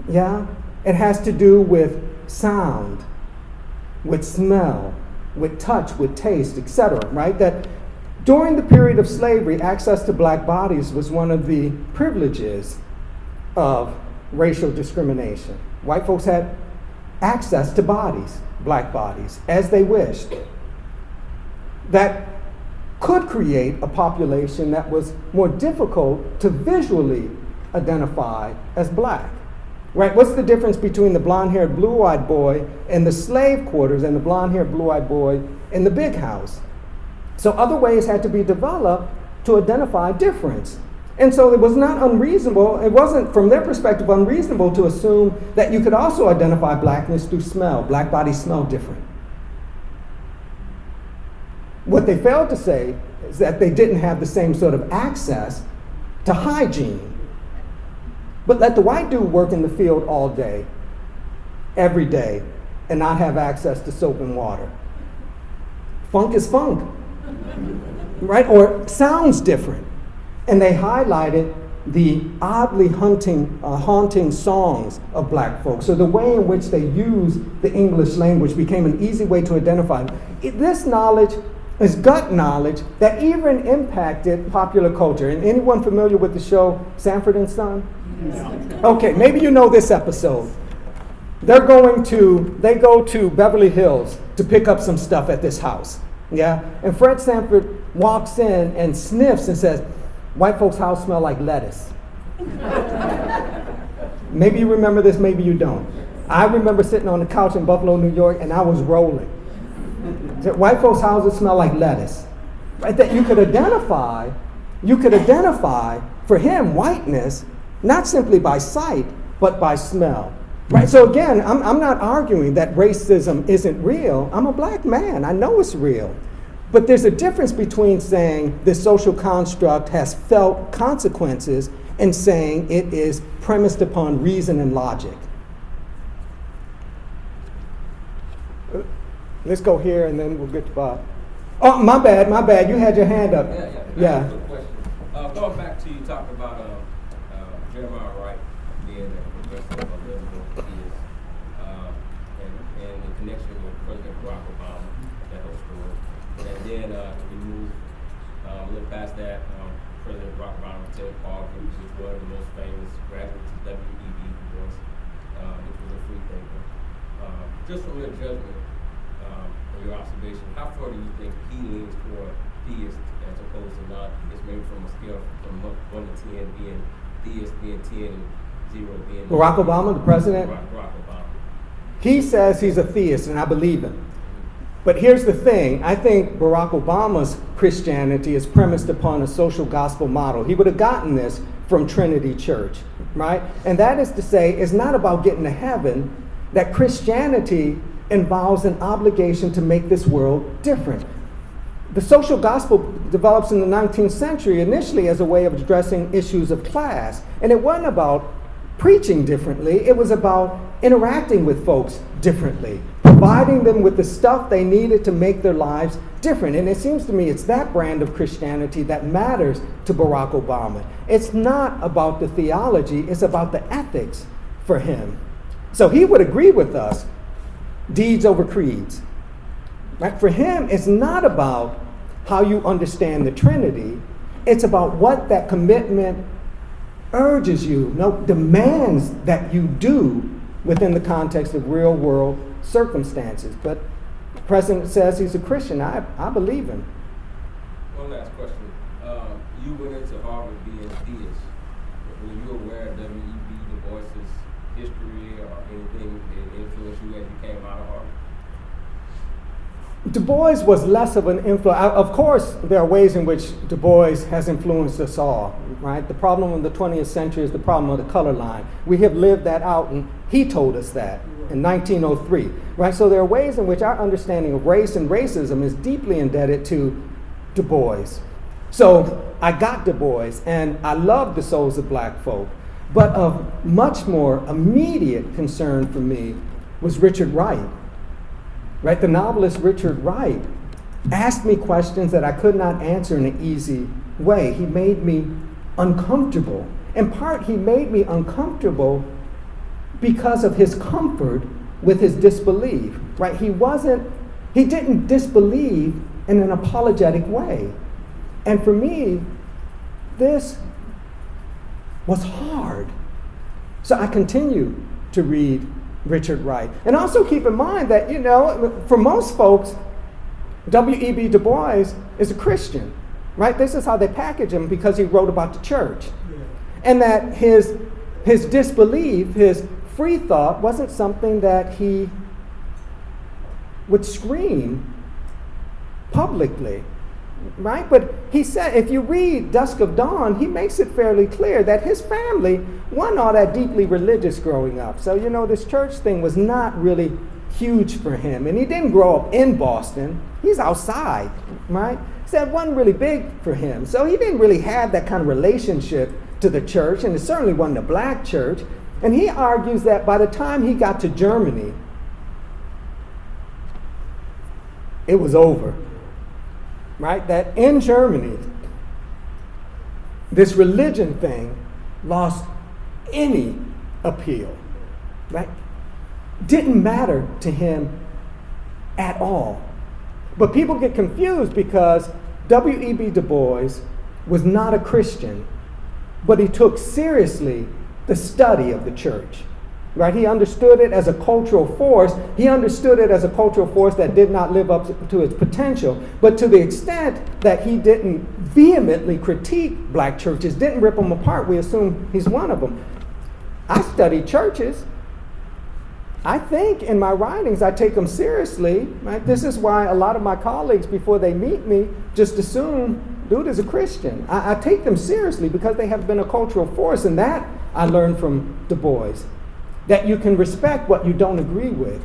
Yeah? It has to do with sound, with smell, with touch, with taste, etc., right? That during the period of slavery, access to black bodies was one of the privileges of racial discrimination. White folks had access to bodies, black bodies, as they wished. That could create a population that was more difficult to visually identify as black. Right? What's the difference between the blonde-haired, blue-eyed boy in the slave quarters and the blonde-haired, blue-eyed boy in the big house? So other ways had to be developed to identify difference. And so it was not unreasonable, it wasn't, from their perspective, unreasonable to assume that you could also identify blackness through smell. Black bodies smell different. What they failed to say is that they didn't have the same sort of access to hygiene. But let the white dude work in the field all day, every day, and not have access to soap and water. Funk is funk, right? Or sounds different. And they highlighted the oddly haunting songs of black folks. So the way in which they use the English language became an easy way to identify them. This knowledge is gut knowledge that even impacted popular culture. And anyone familiar with the show Sanford and Son? Okay, maybe you know this episode. They go to Beverly Hills to pick up some stuff at this house. Yeah? And Fred Sanford walks in and sniffs and says, "White folks' house smell like lettuce." Maybe you remember this, maybe you don't. I remember sitting on the couch in Buffalo, New York, and I was rolling. White folks' houses smell like lettuce. Right? That you could identify for him whiteness, not simply by sight, but by smell. Right? So again, I'm not arguing that racism isn't real. I'm a black man, I know it's real. But there's a difference between saying this social construct has felt consequences and saying it is premised upon reason and logic. Let's go here and then we'll get to Bob. Oh, my bad. You had your hand up. Yeah. I have a quick question. Going back to you talking about Jeremiah Wright being a professor of liberal theist, and the connection with President Barack Obama, that whole story. And then we move a little past that, President Barack Obama, Ted Paul, which is one of the most famous graduates of WEB, which was a free thinker. Just from your judgment, or your observation, how far do you think he leans toward theist as opposed to not? It's maybe from a scale from 1 to 10 being theist, being 10, and 0 being... Barack Obama, the president? Barack Obama. He says he's a theist, and I believe him. But here's the thing. I think Barack Obama's Christianity is premised upon a social gospel model. He would have gotten this from Trinity Church, right? And that is to say, it's not about getting to heaven, that Christianity involves an obligation to make this world different. The social gospel develops in the 19th century initially as a way of addressing issues of class. And it wasn't about preaching differently, it was about interacting with folks differently, providing them with the stuff they needed to make their lives different. And it seems to me it's that brand of Christianity that matters to Barack Obama. It's not about the theology, it's about the ethics for him. So he would agree with us, deeds over creeds. Right? For him, it's not about how you understand the Trinity, it's about what that commitment urges you, demands that you do within the context of real world circumstances. But the president says he's a Christian. I believe him. One last question. You went into Harvard being a theist. Were you aware of W.E.B. Du Bois's history or anything that influenced you as you came out of Harvard? Du Bois was less of an influence. Of course, there are ways in which Du Bois has influenced us all, right? The problem of the 20th century is the problem of the color line. We have lived that out, and he told us that in 1903, right? So there are ways in which our understanding of race and racism is deeply indebted to Du Bois. So I got Du Bois, and I love the souls of black folk. But of much more immediate concern for me was Richard Wright. Right? The novelist Richard Wright asked me questions that I could not answer in an easy way. He made me uncomfortable. In part, he made me uncomfortable because of his comfort with his disbelief. Right? He didn't disbelieve in an apologetic way. And for me, this was hard. So I continue to read Richard Wright. And also keep in mind that, for most folks, W.E.B. Du Bois is a Christian, right? This is how they package him because he wrote about the church. And that his disbelief, his free thought, wasn't something that he would scream publicly, right? But he said, if you read Dusk of Dawn, he makes it fairly clear that his family wasn't all that deeply religious growing up. So, this church thing was not really huge for him. And he didn't grow up in Boston. He's outside, right? So it wasn't really big for him. So he didn't really have that kind of relationship to the church, and it certainly wasn't a black church. And he argues that by the time he got to Germany, it was over, right? That in Germany, this religion thing lost any appeal, right? Didn't matter to him at all. But people get confused because W.E.B. Du Bois was not a Christian, but he took seriously the study of the church, right? He understood it as a cultural force. He understood it as a cultural force that did not live up to its potential, but to the extent that he didn't vehemently critique black churches, didn't rip them apart, we assume he's one of them. I study churches. I think in my writings I take them seriously, right? This is why a lot of my colleagues, before they meet me, just assume dude is a Christian. I take them seriously because they have been a cultural force, and that I learned from Du Bois. That you can respect what you don't agree with,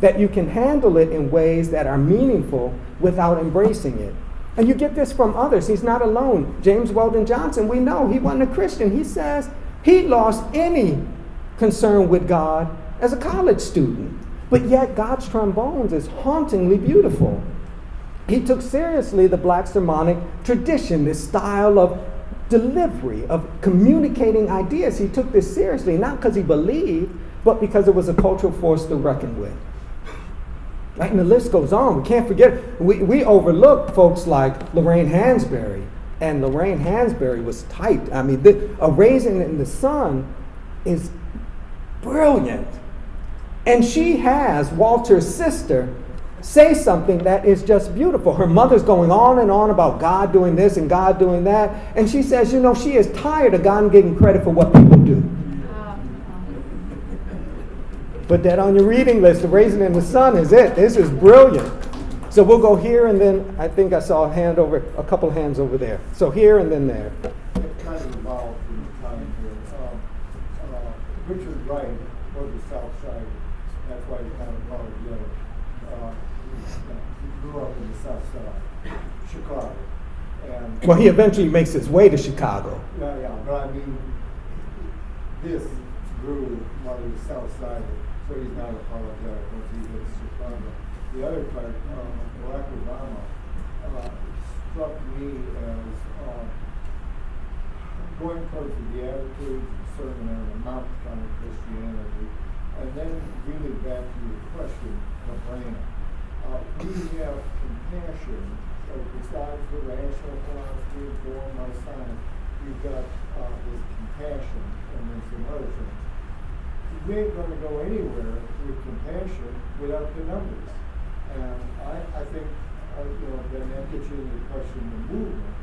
that you can handle it in ways that are meaningful without embracing it. And you get this from others. He's not alone. James Weldon Johnson, we know he wasn't a Christian. He says he lost any concern with God as a college student, but yet God's Trombones is hauntingly beautiful. He took seriously the black sermonic tradition, this style of delivery, of communicating ideas. He took this seriously, not because he believed, but because it was a cultural force to reckon with. Right? And the list goes on. We can't forget, we overlook folks like Lorraine Hansberry, and Lorraine Hansberry was tight. I mean, A Raisin in the Sun is brilliant. And she has Walter's sister say something that is just beautiful. Her mother's going on and on about God doing this and God doing that. And she says, she is tired of God getting credit for what people do. Put that on your reading list. The Raisin in the Sun is it. This is brilliant. So we'll go here, and then I think I saw a couple hands over there. So here and then there. It kind of evolved in time here. Richard Wright was the South Side. That's why he kind of called it yellow. He grew up in the South Side, Chicago. And Well, he eventually makes his way to Chicago. yeah, but I mean, this grew while he was South Side, so he's not apologetic once he gets to Chicago. The other part, Barack Obama, struck me as going towards the Beatitudes, Sermon on the Mount kind of Christianity, and then really back to your question, the brain. We have compassion, so besides the rational philosophy born by science, you've got this compassion, and there's some other things. We ain't going to go anywhere with compassion without the numbers. And I think, then that gets you into the question of the movement.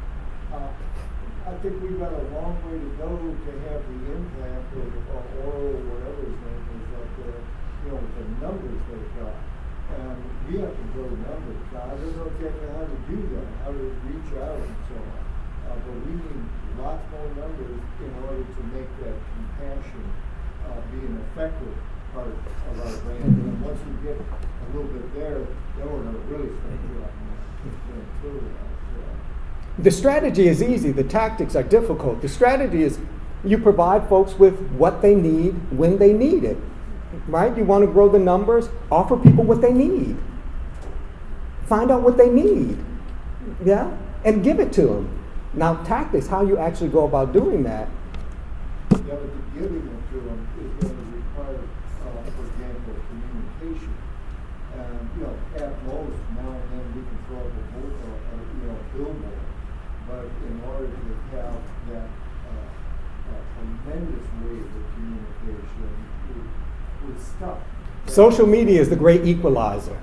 I think we've got a long way to go to have the impact of oral, whatever his name is up there, with the numbers they've got. And we have to grow numbers. Now, I don't know exactly how to do that, how to reach out and so on. But we need lots more numbers in order to make that compassion be an effective part of our brand. And then once we get a little bit there, then we're going to really start doing it. The strategy is easy. The tactics are difficult. The strategy is you provide folks with what they need when they need it. Right? You want to grow the numbers, offer people what they need. Find out what they need. Yeah? And give it to them. Now, tactics, how you actually go about doing that. Yeah, but the giving it to them is going to require, for example, communication. And, at most, now and then we can throw up a billboard. But in order to have that tremendous wave of communication, we're stuck. Social media is the great equalizer.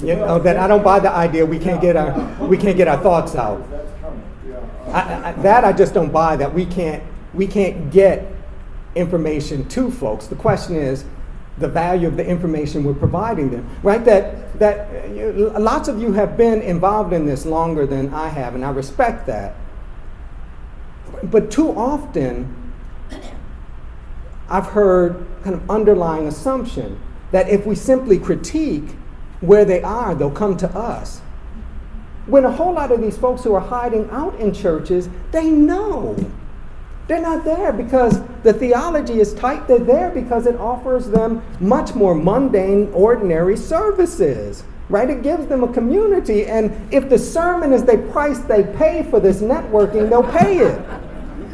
You know, that I don't buy the idea we can't get our thoughts out. That's coming, yeah. That I just don't buy, that we can't get information to folks. The question is the value of the information we're providing them, right? Lots of you have been involved in this longer than I have, and I respect that. But too often, I've heard kind of underlying assumption that if we simply critique where they are, they'll come to us. When a whole lot of these folks who are hiding out in churches, they know. They're not there because the theology is tight. They're there because it offers them much more mundane, ordinary services, right? It gives them a community. And if the sermon is the price they pay for this networking, they'll pay it,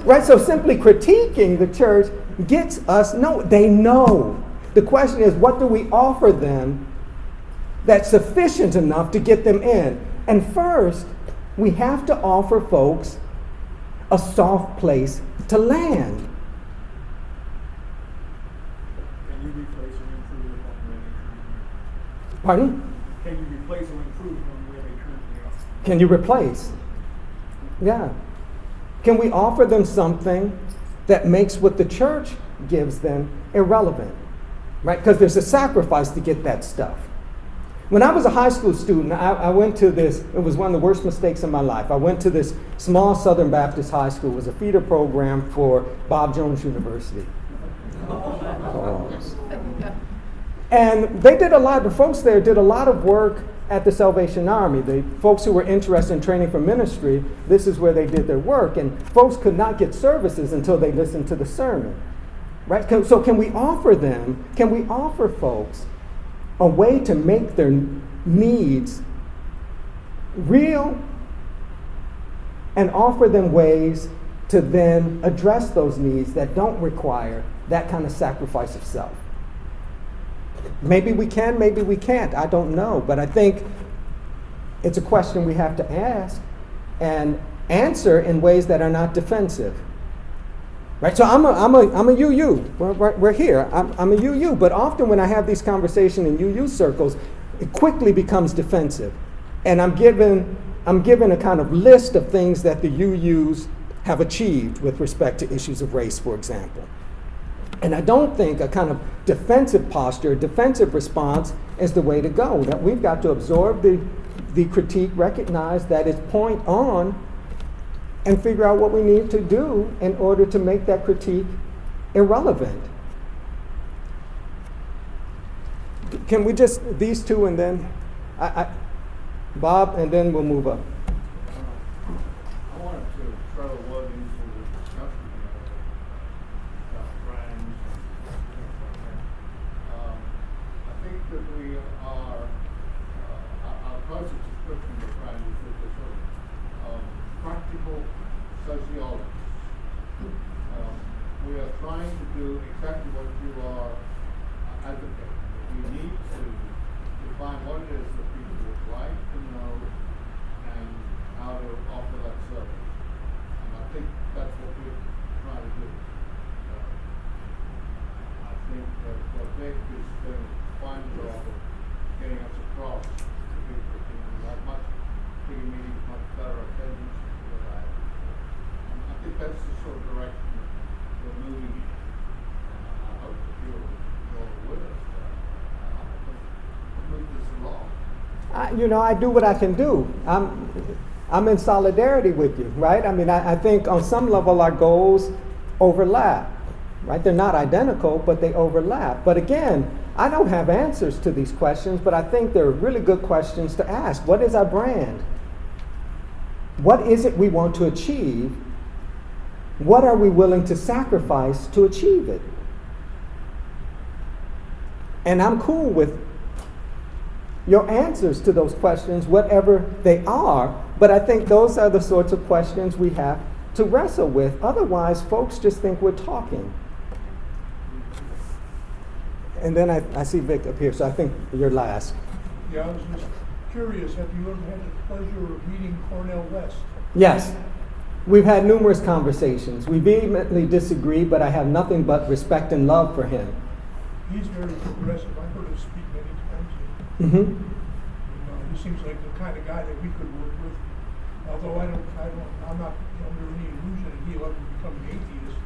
right? So simply critiquing the church gets us, no, they know. The question is, what do we offer them that's sufficient enough to get them in? And first, we have to offer folks a soft place to land. Can you replace or improve upon where they currently are? Pardon? Can you replace or improve upon where they currently are? Can you replace? Yeah. Can we offer them something that makes what the church gives them irrelevant? Right? Because there's a sacrifice to get that stuff. When I was a high school student, I went to this, it was one of the worst mistakes in my life. I went to this small Southern Baptist high school. It was a feeder program for Bob Jones University. And they did the folks there did a lot of work at the Salvation Army. The folks who were interested in training for ministry, this is where they did their work. And folks could not get services until they listened to the sermon. Right? So can we offer folks a way to make their needs real and offer them ways to then address those needs that don't require that kind of sacrifice of self? Maybe we can, maybe we can't. I don't know. But I think it's a question we have to ask and answer in ways that are not defensive. Right, so I'm a UU. We're here. I'm a UU. But often when I have these conversations in UU circles, it quickly becomes defensive, and I'm given a kind of list of things that the UUs have achieved with respect to issues of race, for example. And I don't think a kind of defensive posture, defensive response is the way to go. That we've got to absorb the critique, recognize that it's point on, and figure out what we need to do in order to make that critique irrelevant. Can we just, these two, and then Bob, and then we'll move up. I wanted to throw a word into the discussion about brands and things like that. I think that we are, our closest description of brand is that they're sort of practical sociologists. We are trying to do exactly what you are advocating. We need to define what it is that people would like to know and how to offer that service. And I think that's what we're trying to do. I think that Vic is doing a fine job of getting us across to people who have much bigger meetings, much better attendance than I have. And I think that's the sort of direction that we're moving in. I hope that you're with us. Move this along. I do what I can do. I'm in solidarity with you, right? I mean, I think on some level our goals overlap, right? They're not identical, but they overlap. But again, I don't have answers to these questions, but I think they're really good questions to ask. What is our brand? What is it we want to achieve? What are we willing to sacrifice to achieve it? And I'm cool with your answers to those questions, whatever they are, but I think those are the sorts of questions we have to wrestle with. Otherwise, folks just think we're talking. And then I see Vic up here, so I think you're last. Yeah, I was just curious, have you ever had the pleasure of meeting Cornel West? Yes. We've had numerous conversations. We vehemently disagree, but I have nothing but respect and love for him. He's very progressive. I heard him speak many times. Mm-hmm. He He seems like the kind of guy that we could work with. Although I'm not under any illusion that he'll ever become an atheist.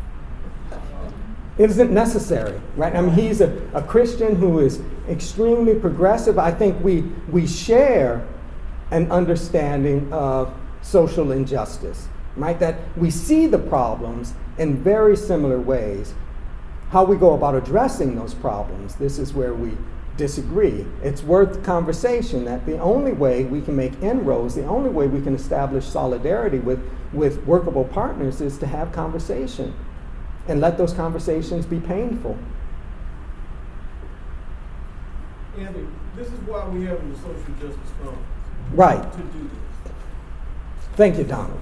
It isn't necessary, right? I mean, he's a Christian who is extremely progressive. I think we share an understanding of social injustice, right? That we see the problems in very similar ways. How we go about addressing those problems, this is where we disagree. It's worth conversation that the only way we can make inroads, the only way we can establish solidarity with workable partners is to have conversation and let those conversations be painful. Andy, this is why we have the social justice conference. Right. To do this. Thank you, Donald.